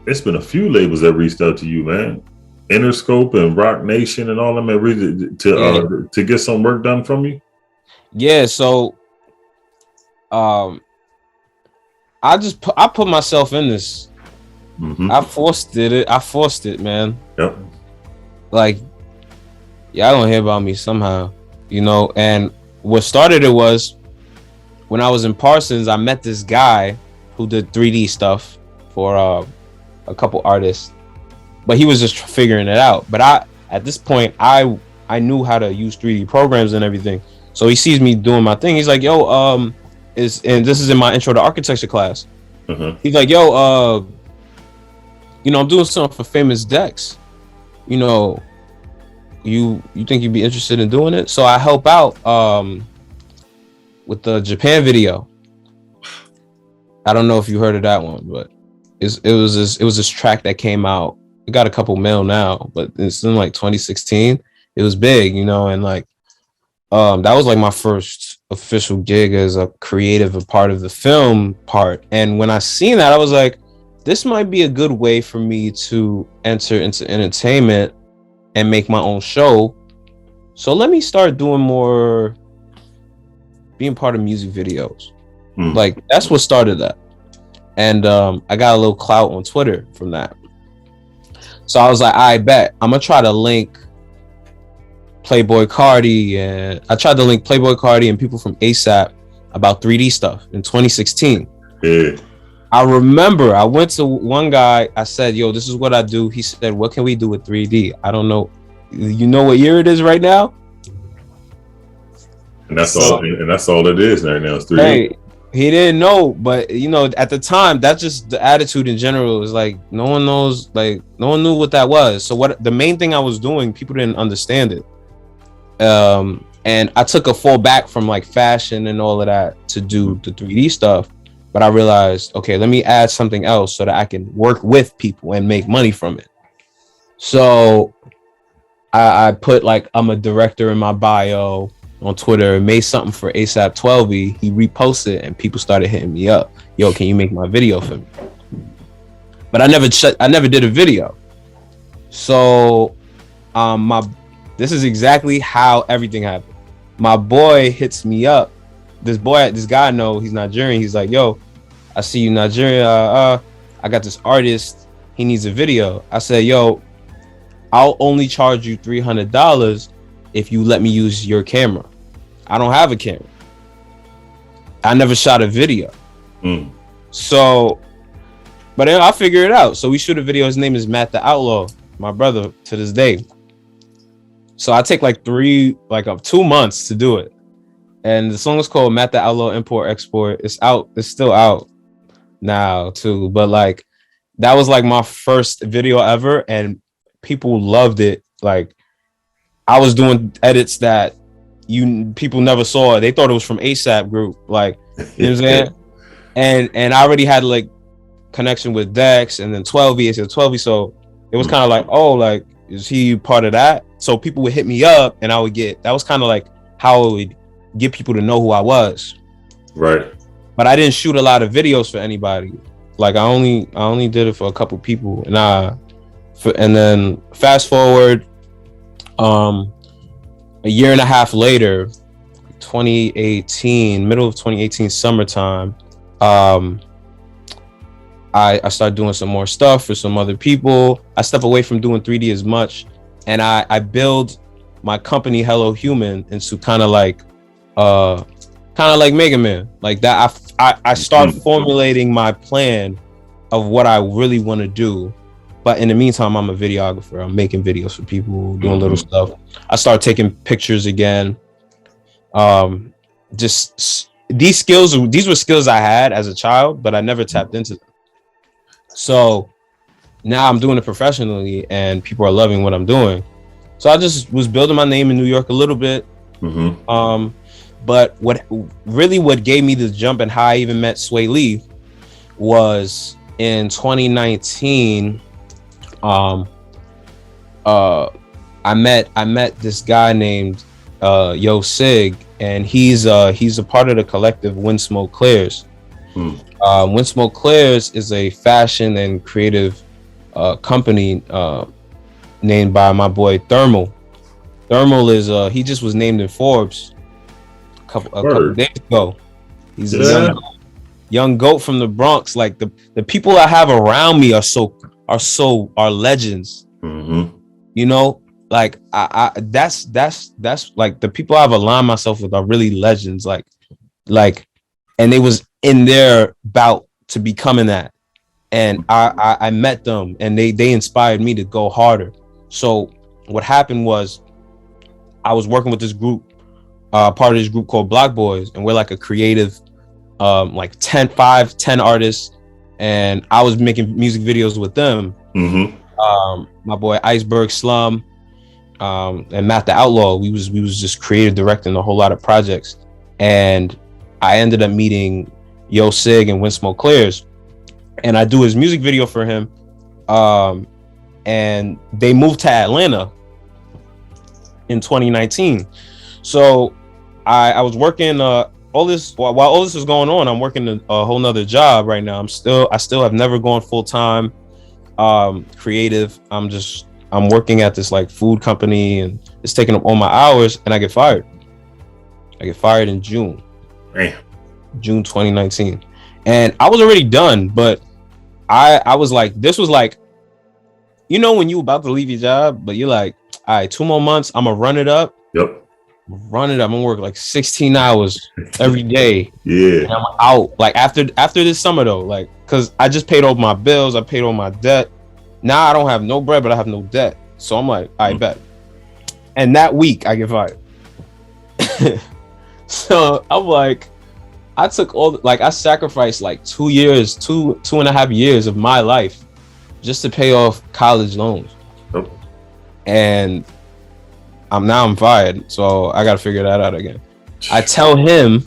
it's been a few labels that reached out to you, man. Interscope and ROC Nation and all them to get some work done from you. Yeah, so I put myself in this. I forced it, man. Yep. Like, y'all don't hear about me somehow, and what started it was when I was in Parsons, I met this guy who did 3D stuff for a couple artists, but he was just figuring it out. But at this point, I knew how to use 3D programs and everything. So he sees me doing my thing. He's like, yo, and this is in my intro to architecture class. He's like, yo, I'm doing something for Famous Dex. You think you'd be interested in doing it? So I help out with the Japan video. I don't know if you heard of that one, but it was this track that came out. It got a couple mil now, but it's in like 2016. It was big, and like that was like my first official gig as a creative, a part of the film part. And when I seen that, I was like, this might be a good way for me to enter into entertainment and make my own show. So let me start doing more, being part of music videos. Like that's what started that. And I got a little clout on Twitter from that. So I was like, I bet I'm gonna try to link Playboy Cardi, and I tried to link Playboy Cardi and people from ASAP about 3D stuff in 2016. Yeah. I remember I went to one guy, I said, yo, this is what I do. He said, what can we do with 3D? I don't know. You know what year it is right now? And that's all it is right now. It's 3D. Hey, he didn't know, but at the time, that's just the attitude in general. It was like no one knows, like no one knew what that was. So what the main thing I was doing, people didn't understand it. And I took a fall back from like fashion and all of that to do the 3D stuff. But I realized, okay, let me add something else so that I can work with people and make money from it. So I put like, I'm a director in my bio on Twitter, made something for ASAP 12E. He reposted it and people started hitting me up. Yo, can you make my video for me? But I never did a video. So this is exactly how everything happened. My boy hits me up. This guy I know, he's Nigerian. He's like, yo, I see you Nigerian. I got this artist. He needs a video. I said, yo, I'll only charge you $300 if you let me use your camera. I don't have a camera. I never shot a video. So, but I'll figure it out. So we shoot a video. His name is Matt the Outlaw, my brother to this day. So I take like 2 months to do it. And the song is called Matt the Outlaw Import Export. It's out. It's still out now too. But like, that was like my first video ever. And people loved it. Like, I was doing edits that people never saw. They thought it was from ASAP group. Like, you know what I'm saying? And I already had like connection with Dex and then 12E. It's 12E. So it was kind of like, oh, like, is he part of that? So people would hit me up and I would that was kind of like how I would get people to know who I was. Right. but I didn't shoot a lot of videos for anybody. Like I only did it for a couple people, and then fast forward, a year and a half later, 2018, middle of 2018, summertime, I started doing some more stuff for some other people. I step away from doing 3D as much, and I build my company Hello Human into kind of like Mega Man, like that. I start formulating my plan of what I really want to do, but in the meantime, I'm a videographer. I'm making videos for people, doing little stuff. I start taking pictures again. Just these were skills I had as a child, but I never tapped into them. So now I'm doing it professionally, and people are loving what I'm doing. So I just was building my name in New York a little bit. But what gave me the jump and how I even met Swae Lee was in 2019. I met this guy named Yo Sig, and he's a part of the collective When Smoke Clears. When Smoke Clears is a fashion and creative company named by my boy Thermal. Thermal is he just was named in Forbes a couple days ago. He's a young goat from the Bronx. Like the people I have around me are legends. You know, like I that's like the people I've aligned myself with are really legends. Like, and they was in their bout to becoming that, and I met them, and they inspired me to go harder. So what happened was, I was working with this group, part of this group called Block Boys, and we're like a creative, like 10 artists, and I was making music videos with them. My boy Iceberg Slum, and Matt the Outlaw. We was just creative directing a whole lot of projects, and I ended up meeting Yo Sig and When Smoke Clears, and I do his music video for him. And they moved to Atlanta in 2019. So I was working while all this was going on, I'm working a whole nother job right now. I still have never gone full time creative. I'm working at this like food company, and it's taking up all my hours, and I get fired in June. Damn. June 2019. And I was already done, but I was like, this was like, you know, when you about to leave your job, but you're like, all right, 2 more months, I'm gonna run it up. Yep. Run it up. I'm gonna work like 16 hours every day. Yeah. And I'm out. Like after this summer though, like, cause I just paid all my bills, I paid all my debt. Now I don't have no bread, but I have no debt. So I'm like, I bet. And that week I get fired. So I'm like, I took I sacrificed like 2 years, two and a half years of my life just to pay off college loans. Yep. And I'm fired, so I gotta figure that out again. I tell him,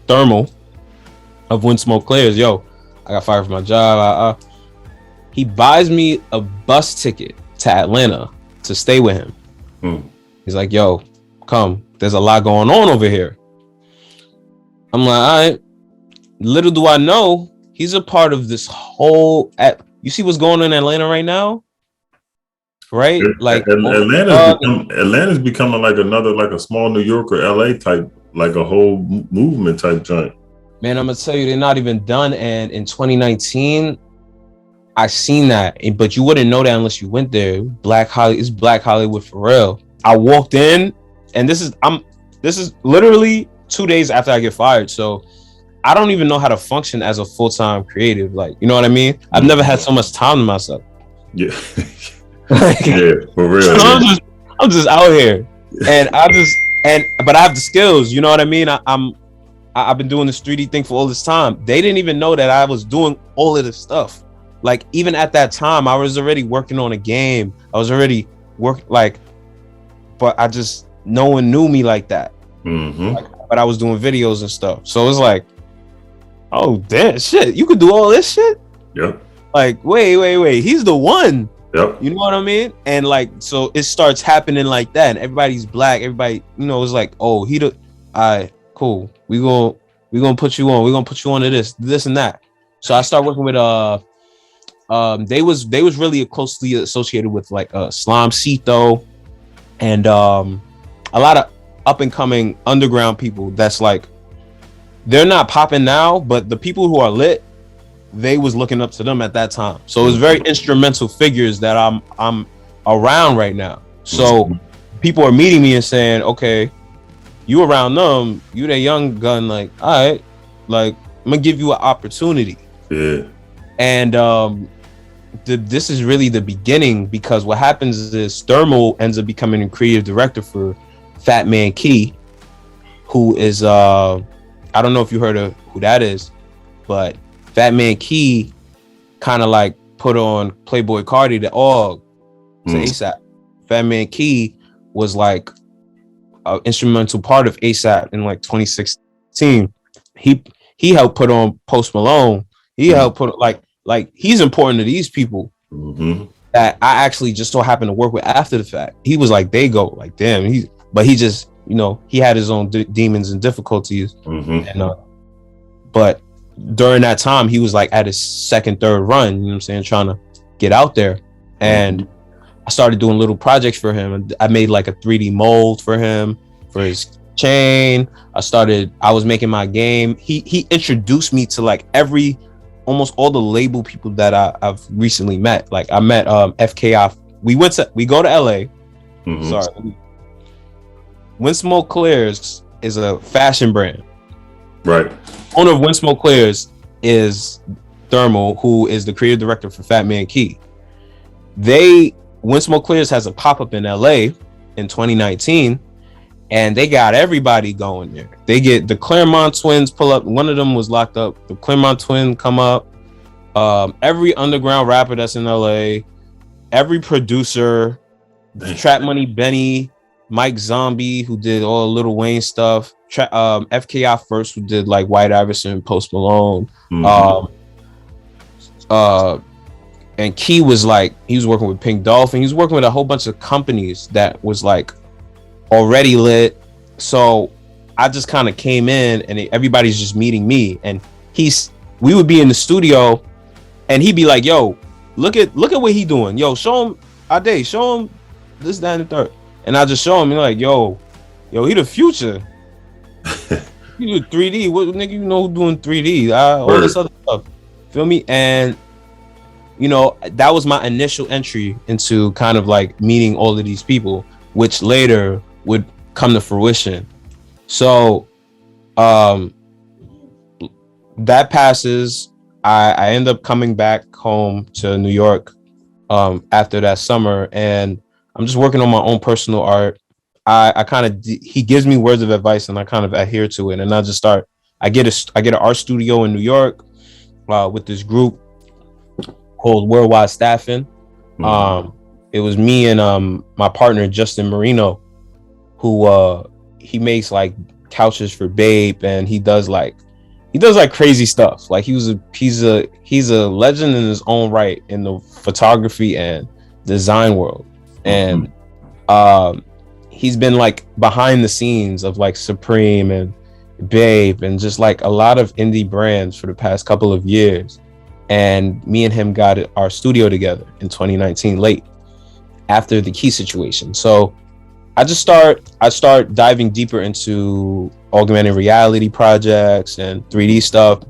Thermal of When Smoke Clears, yo, I got fired from my job. He buys me a bus ticket to Atlanta to stay with him. He's like, yo, come, there's a lot going on over here. I'm like, all right. Little do I know, he's a part of this whole you see what's going on in Atlanta right now? Right? Like Atlanta's becoming like a small New York or LA type, like a whole movement type joint. Man, I'm gonna tell you, they're not even done. And in 2019, I seen that, but you wouldn't know that unless you went there. It's Black Hollywood for real. I walked in, and this is literally 2 days after I get fired. So I don't even know how to function as a full-time creative. Like, you know what I mean? I've never had so much time to myself. Yeah. Yeah, for real. So yeah. I'm just out here, and but I have the skills. You know what I mean? I've been doing this 3D thing for all this time. They didn't even know that I was doing all of this stuff. Like, even at that time, I was already working on a game. I was already but no one knew me like that. But I was doing videos and stuff. So it's like, oh damn, shit, you could do all this shit? Yep. Like, wait, he's the one. Yep. You know what I mean? And like, so it starts happening like that, and everybody's black. Everybody, you know, it's like, oh, all right, cool. we're gonna put you on. We're gonna put you on to this and that. So I started working with they was really closely associated with like Slime Cito and a lot of up and coming underground people that's like they're not popping now, but the people who are lit, they was looking up to them at that time. So it was very instrumental figures that I'm around right now. So people are meeting me and saying, okay, you around them, you that young gun, like, all right, like I'm gonna give you an opportunity. Yeah. And this is really the beginning, because what happens is Thermal ends up becoming a creative director for Fat Man Key, who is I don't know if you heard of who that is, but Fat Man Key kind of like put on Playboy Cardi to AUG to ASAP. Fat Man Key was like an instrumental part of ASAP in like 2016. He helped put on Post Malone. He helped put like he's important to these people that I actually just so happened to work with after the fact. He was like, they go like, damn, he just, you know, he had his own demons and difficulties. And but during that time, he was like at his second, third run, you know what I'm saying, trying to get out there. And I started doing little projects for him. I made like a 3D mold for him for his chain. I was making my game. He introduced me to like almost all the label people that I've recently met. Like I met FKI. We go to LA. Sorry. When Smoke Clears is a fashion brand. Right. Owner of When Smoke Clears is Thermal, who is the creative director for Fat Man Key. When Smoke Clears has a pop-up in LA in 2019, and they got everybody going there. They get the Claremont twins pull up. One of them was locked up. The Claremont twin come up. Every underground rapper that's in LA, every producer, Trap Money Benny, Mike Zombie, who did all the Lil Wayne stuff, FKI First, who did like White Iverson, Post Malone, and Key was like, he was working with Pink Dolphin. He was working with a whole bunch of companies that was like already lit. So I just kind of came in, and everybody's just meeting me. And we would be in the studio, and he'd be like, "Yo, look at what he doing. Yo, show him Ade, show him this, that, and the third." And I just show him, and like, "Yo, he the future. You do 3D. What nigga you know who doing 3D? All this other stuff. Feel me?" And you know, that was my initial entry into kind of like meeting all of these people, which later would come to fruition. So that passes. I end up coming back home to New York after that summer, and I'm just working on my own personal art. I kind of he gives me words of advice, and I kind of adhere to it, and I just start. I get an art studio in New York with this group called Worldwide Staffing. It was me and my partner Justin Marino, who he makes like couches for Babe, and he does like crazy stuff. Like he's a legend in his own right in the photography and design world. And he's been like behind the scenes of like Supreme and Babe and just like a lot of indie brands for the past couple of years. And me and him got our studio together in 2019 late after the Key situation. So I start diving deeper into augmented reality projects and 3D stuff,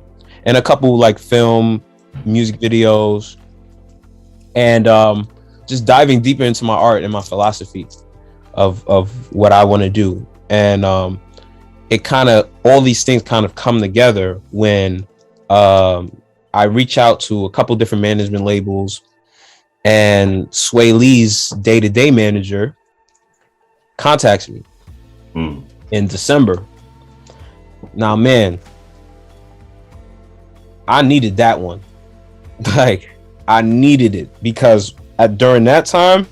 and a couple like film, music videos, and just diving deeper into my art and my philosophy of what I want to do. And it kind of, all these things kind of come together when I reach out to a couple different management labels, and Swae Lee's day-to-day manager contacts me in December. Now, man, I needed that one. Like, I needed it because during that time,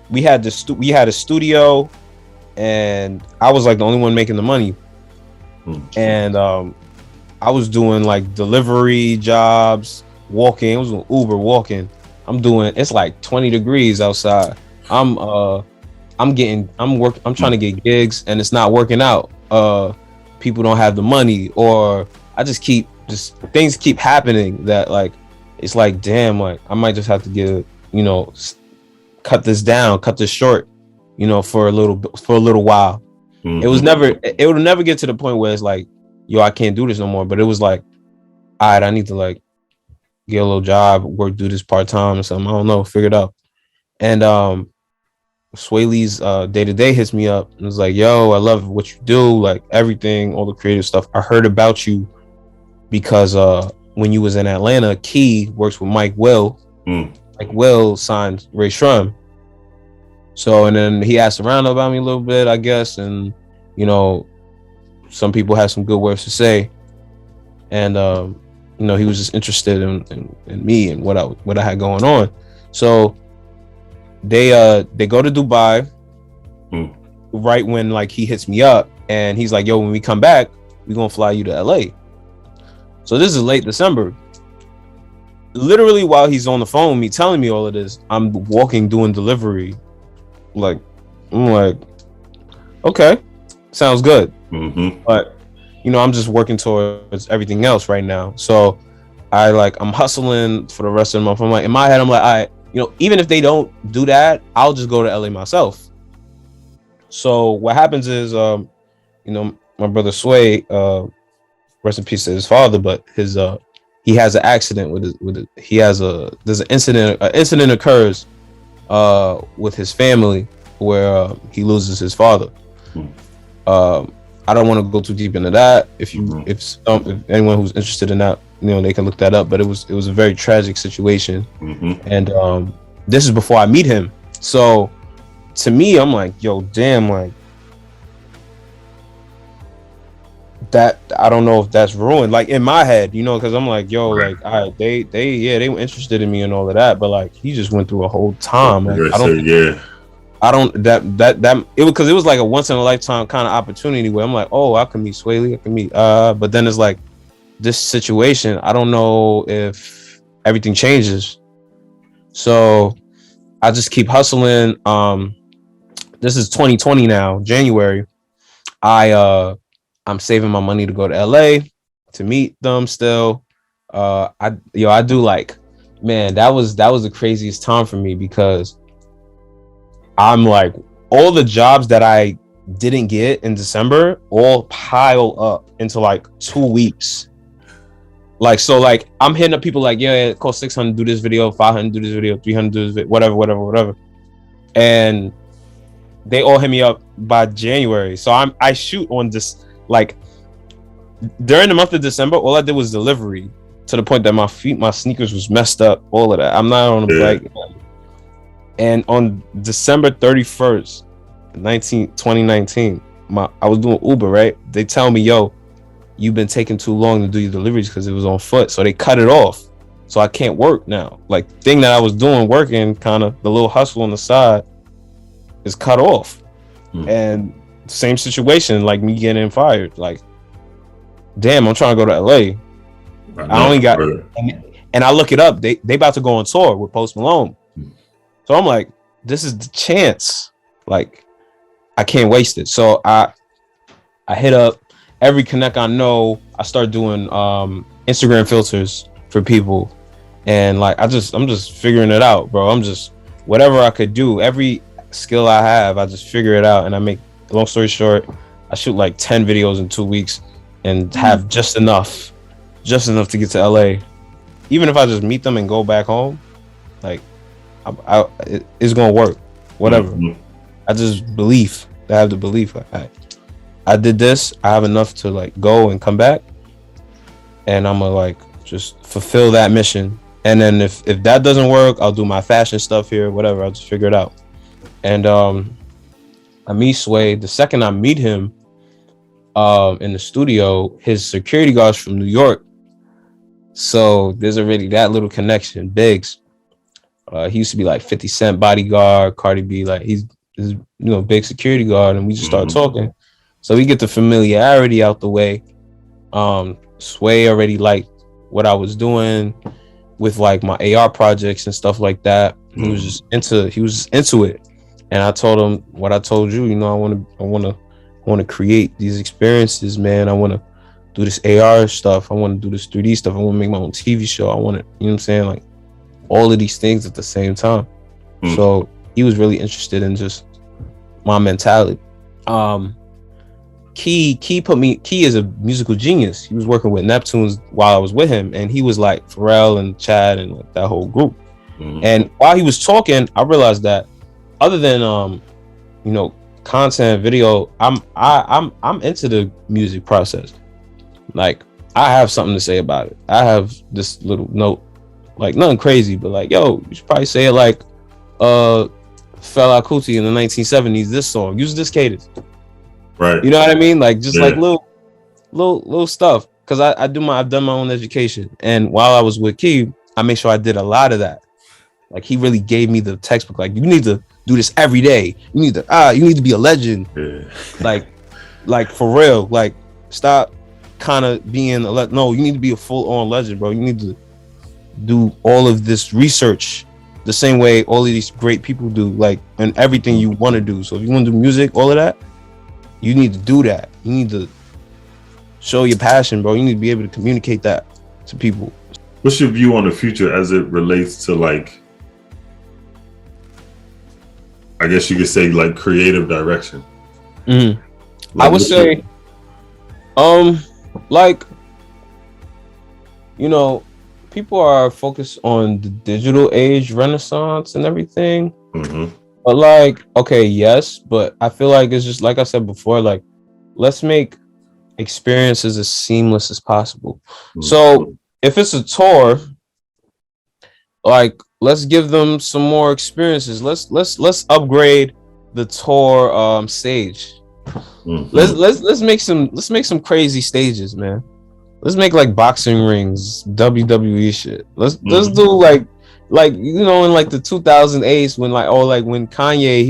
we had a studio, and I was like the only one making the money. And I was doing like delivery jobs, walking. I was doing Uber walking. It's like 20 degrees outside. I'm trying to get gigs, and it's not working out. people don't have the money, or I just things keep happening that like it's like, damn, like I might just have to get, you know, cut this short, you know, for a little while. It would never get to the point where it's like, yo, I can't do this no more. But it was like, all right, I need to like get a little job, do this part-time or something. I don't know, figure it out. And Swae Lee's day-to-day hits me up and was like, yo, I love what you do, like everything, all the creative stuff. I heard about you because when you was in Atlanta, Key works with Mike Will. Mike Will signed Ray Shrum. So, and then he asked around about me a little bit, I guess, and you know, some people had some good words to say, and you know, he was just interested in me and what I had going on. So they go to Dubai right when like he hits me up, and he's like, yo, when we come back, we're gonna fly you to LA. So this is late December. Literally while he's on the phone with me telling me all of this, I'm walking doing delivery. Like, I'm like, okay, sounds good. But you know, I'm just working towards everything else right now. So I'm hustling for the rest of the month. I'm like, in my head, I'm like, all right, you know, even if they don't do that, I'll just go to LA myself. So what happens is, you know, my brother Swae, rest in peace to his father, but he has an accident there's an incident occurs with his family where he loses his father. I don't want to go too deep into that. If anyone who's interested in that, you know, they can look that up. But it was a very tragic situation, and this is before I meet him. So to me, I'm like, yo, damn, like that. I don't know if that's ruined, like in my head, you know, because I'm like, yo, like, all right, they were interested in me and all of that, but like he just went through a whole time. Like, it was like a once in a lifetime kind of opportunity where I'm like, oh, I can meet Swae Lee, I can meet, but then it's like this situation, I don't know if everything changes. So I just keep hustling. This is 2020 now, January. I'm saving my money to go to LA to meet them still. I do like, man, that was the craziest time for me because I'm like, all the jobs that I didn't get in December all pile up into like 2 weeks. Like, so like I'm hitting up people like, yeah, it costs $600 do this video, $500 do this video, $300 do this video, whatever. And they all hit me up by January. So I shoot on this, like during the month of December, all I did was delivery to the point that my sneakers was messed up, all of that. I'm not on a bike. And on December 31st, 2019, I was doing Uber, right? They tell me, yo, you've been taking too long to do your deliveries because it was on foot. So they cut it off. So I can't work now. Like, thing that I was doing, working, kind of the little hustle on the side is cut off. And same situation, like me getting fired. Like, damn, I'm trying to go to LA. I only got, and I look it up. They about to go on tour with Post Malone. So I'm like, this is the chance. Like, I can't waste it. So I hit up every connect I know. I start doing Instagram filters for people, and like I'm just figuring it out, bro. I'm just, whatever I could do, every skill I have, I just figure it out. And I make, long story short, I shoot like 10 videos in 2 weeks and have just enough to get to LA. Even if I just meet them and go back home, like it's gonna work, whatever. I just I have the belief. Like, I did this, I have enough to like go and come back, and I'm gonna like just fulfill that mission. And then if that doesn't work, I'll do my fashion stuff here, whatever. I'll just figure it out. And I meet Swae. The second I meet him in the studio, his security guard's from New York, so there's already that little connection. Biggs, he used to be like 50 Cent bodyguard, Cardi B, like he's big security guard, and we just start talking. So we get the familiarity out the way. Swae already liked what I was doing with like my AR projects and stuff like that. He was just into it. And I told him what I told you, I want want to create these experiences, man. I want to do this AR stuff. I want to do this 3D stuff. I want to make my own TV show. I want to, you know what I'm saying? Like all of these things at the same time. So he was really interested in just my mentality. Key is a musical genius. He was working with Neptunes while I was with him, and he was like Pharrell and Chad and like that whole group. And while he was talking, I realized that other than you know, content, video, I'm into the music process. Like I have something to say about it. I have this little note, like nothing crazy, but like, yo, you should probably say it like Fela Kuti in the 1970s, this song, use this cadence. Right. You know what I mean? Like just like little stuff. Cause I've done my own education. And while I was with Key, I made sure I did a lot of that. Like he really gave me the textbook. Like you need to do this every day. You need to be a legend. Yeah. like for real. Like stop kind of being no, you need to be a full on legend, bro. You need to do all of this research the same way all of these great people do, like, and everything you want to do. So if you want to do music, all of that, you need to do that. You need to show your passion, bro. You need to be able to communicate that to people. What's your view on the future as it relates to, like, I guess you could say, like, creative direction? Like, I would say, like, you know, people are focused on the digital age renaissance and everything. But like, okay, yes, but I feel like it's just like I said before, like, let's make experiences as seamless as possible. So if it's a tour, like, let's give them some more experiences. Let's upgrade the tour stage. Let's make some crazy stages, man. Let's make like boxing rings, WWE shit. Let's do like you know, in like the 2008s when when Kanye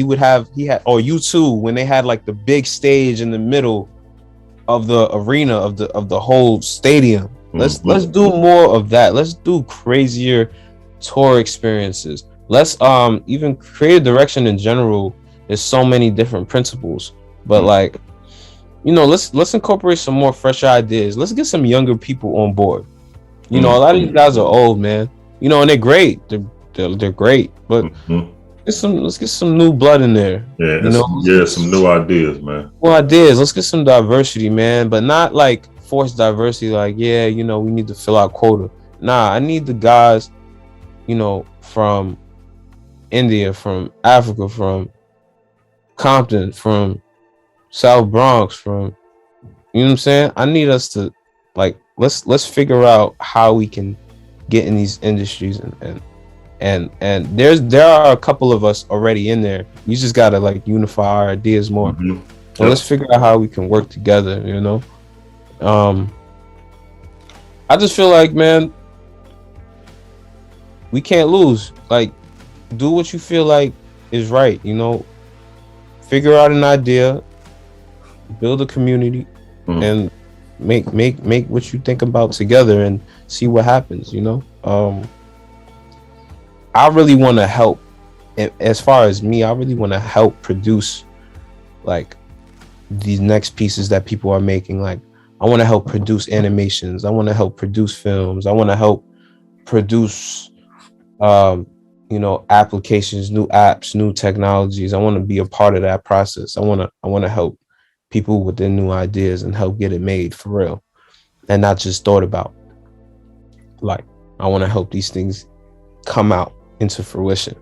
he had or U2 when they had like the big stage in the middle of the arena of the whole stadium. Let's do more of that. Let's do crazier tour experiences. Let's even creative direction in general. There's so many different principles, but like, you know, let's incorporate some more fresh ideas. Let's get some younger people on board. You know, a lot of these guys are old, man. You know, and they're great. They're great, but let's get some new blood in there. Yeah, you know? Some new ideas, man. New ideas. Let's get some diversity, man, but not like forced diversity. Like, yeah, you know, we need to fill out quota. Nah, I need the guys, you know, from India, from Africa, from Compton, from South Bronx, from, you know what I'm saying? I need us to, like, let's figure out how we can get in these industries and there are a couple of us already in there. We just gotta like unify our ideas more. So let's figure out how we can work together, you know. I just feel like, man, we can't lose. Like, do what you feel like is right, you know. Figure out an idea, build a community, and make what you think about together and see what happens, you know. I really want to help. As far as me, I really want to help produce like these next pieces that people are making. Like, I want to help produce animations. I want to help produce films. I want to help produce you know, applications, new apps, new technologies. I want to be a part of that process. I want to help people with their new ideas and help get it made for real and not just thought about. Like, I want to help these things come out into fruition.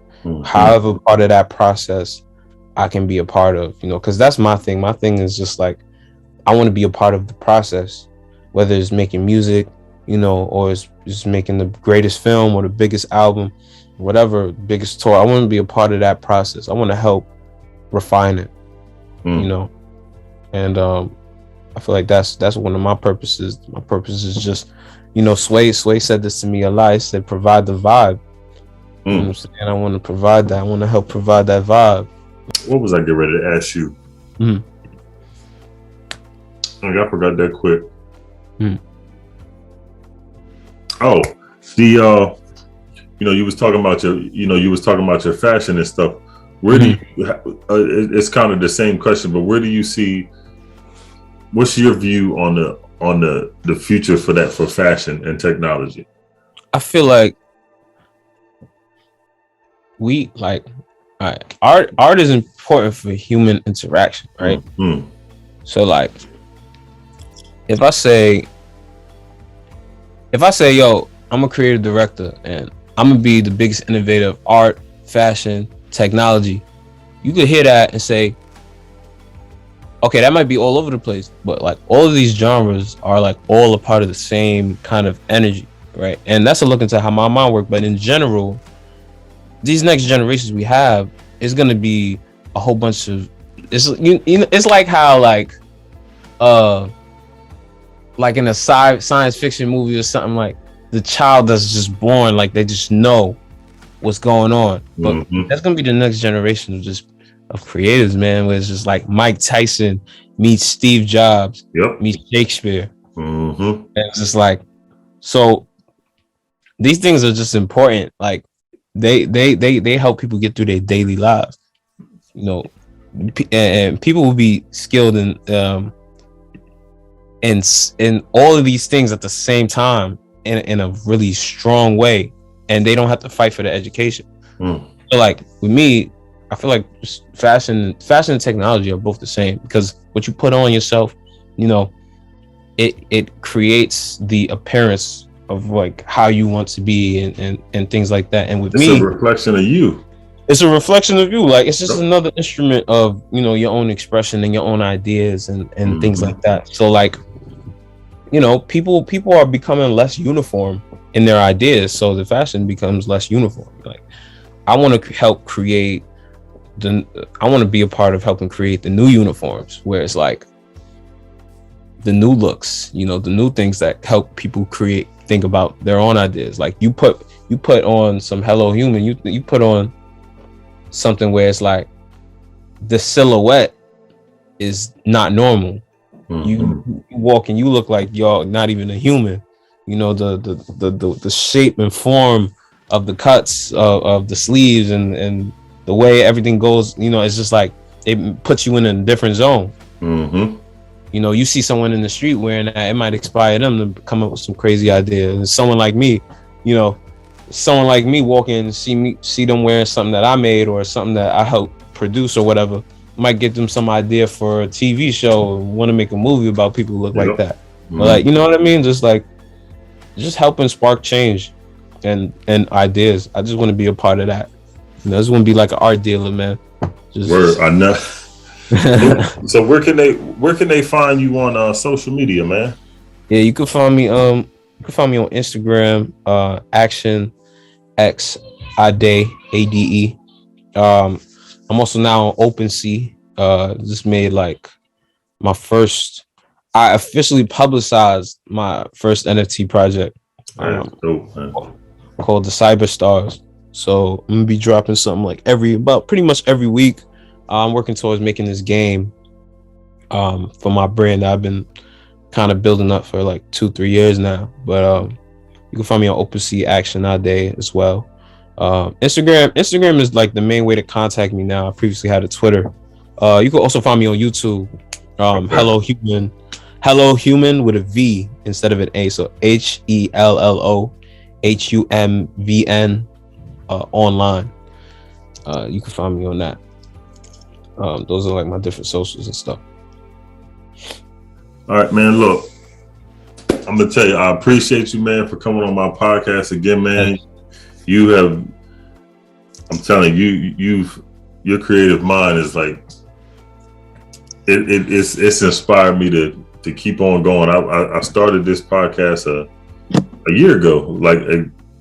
However part of that process I can be a part of, you know, because that's my thing. My thing is just like, I want to be a part of the process, whether it's making music, you know, or it's just making the greatest film or the biggest album, whatever, biggest tour. I want to be a part of that process. I want to help refine it, you know. And I feel like that's one of my purposes. My purpose is just, you know, Swae said this to me a lot. He said, provide the vibe. You know what I'm saying? I want to provide that. I want to help provide that vibe. What was I getting ready to ask you? I forgot that quick. Oh, the you know, you was talking about your fashion and stuff. Where do you? It's kind of the same question, but where do you see what's your view on the future for fashion and technology? I feel like art is important for human interaction, right? Mm-hmm. So like, if I say, yo, I'm a creative director and I'm gonna be the biggest innovator of art, fashion, technology, you could hear that and say, okay, that might be all over the place, but like all of these genres are like all a part of the same kind of energy, right? And that's a look into how my mind works. But in general, these next generations we have is gonna be a whole bunch of, it's like how like in a science fiction movie or something, like the child that's just born, like they just know what's going on. But that's gonna be the next generation of creatives, man, where it's just like Mike Tyson meets Steve Jobs, meets Shakespeare. And it's just like, so these things are just important. Like they help people get through their daily lives, you know, and people will be skilled in all of these things at the same time in a really strong way, and they don't have to fight for the education. So like with me, I feel like fashion and technology are both the same, because what you put on yourself, you know, it creates the appearance of like how you want to be and things like that. And with me, it's a reflection of you. It's a reflection of you. Like it's just another instrument of, you know, your own expression and your own ideas and things like that. So like, you know, people are becoming less uniform in their ideas, so the fashion becomes less uniform. Like I want to help create I want to be a part of helping create the new uniforms, where it's like the new looks, you know, the new things that help people think about their own ideas. Like you put on some Hello Human, you put on something where it's like the silhouette is not normal. You walk and you look like you're not even a human. You know, the shape and form of the cuts of the sleeves and the way everything goes, you know, it's just like it puts you in a different zone. You know, you see someone in the street wearing that, it might inspire them to come up with some crazy idea. And someone like me, you know, walk in and see them wearing something that I made or something that I helped produce or whatever, might get them some idea for a TV show or want to make a movie about people who look like that. But like, you know what I mean? Just helping spark change and ideas. I just want to be a part of that. You know, I just want to be like an art dealer, man. Word, I know. So where can they find you on social media, man? Yeah, you can find me on Instagram, Action Ade, Ade. I'm also now on OpenSea. Just made like I officially publicized my first NFT project called the Cyber Stars. So I'm gonna be dropping something like pretty much every week. I'm working towards making this game for my brand that I've been kind of building up for like 2-3 years now. But you can find me on OpenSea, Action Ade as well. Instagram is like the main way to contact me now. I previously had a Twitter. You can also find me on YouTube. Hello Human with a V instead of an A. So HELLOHUMVN online. You can find me on that. Those are like my different socials and stuff. All right, man. Look, I'm gonna tell you, I appreciate you, man, for coming on my podcast again, man. I'm telling you, your creative mind is like, it's inspired me to keep on going. I started this podcast a year ago, like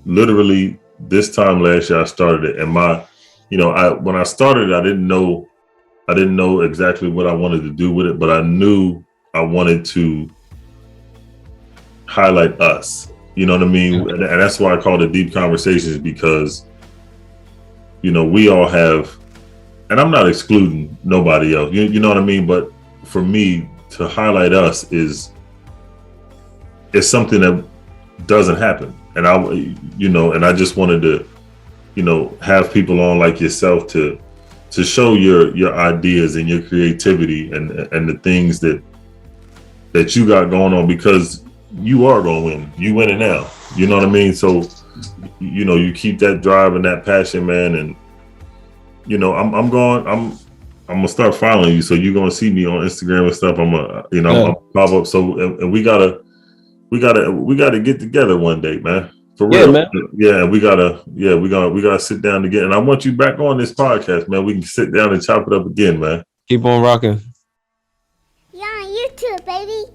literally this time last year I started it, and when I started, I didn't know exactly what I wanted to do with it, but I knew I wanted to highlight us. You know what I mean? And that's why I call it Deep Conversations, because, you know, we all have, and I'm not excluding nobody else, you know what I mean? But for me, to highlight us is something that doesn't happen. And I just wanted to, you know, have people on like yourself to show your ideas and your creativity and the things that that you got going on, because you are gonna win. You winning now. You know what I mean? So, you know, you keep that drive and that passion, man. And you know, I'm gonna start following you. So you're gonna see me on Instagram and stuff. I'm gonna pop up. So and we gotta get together one day, man. For real, man. Yeah, we gotta sit down again. And I want you back on this podcast, man. We can sit down and chop it up again, man. Keep on rocking. You're on YouTube, baby.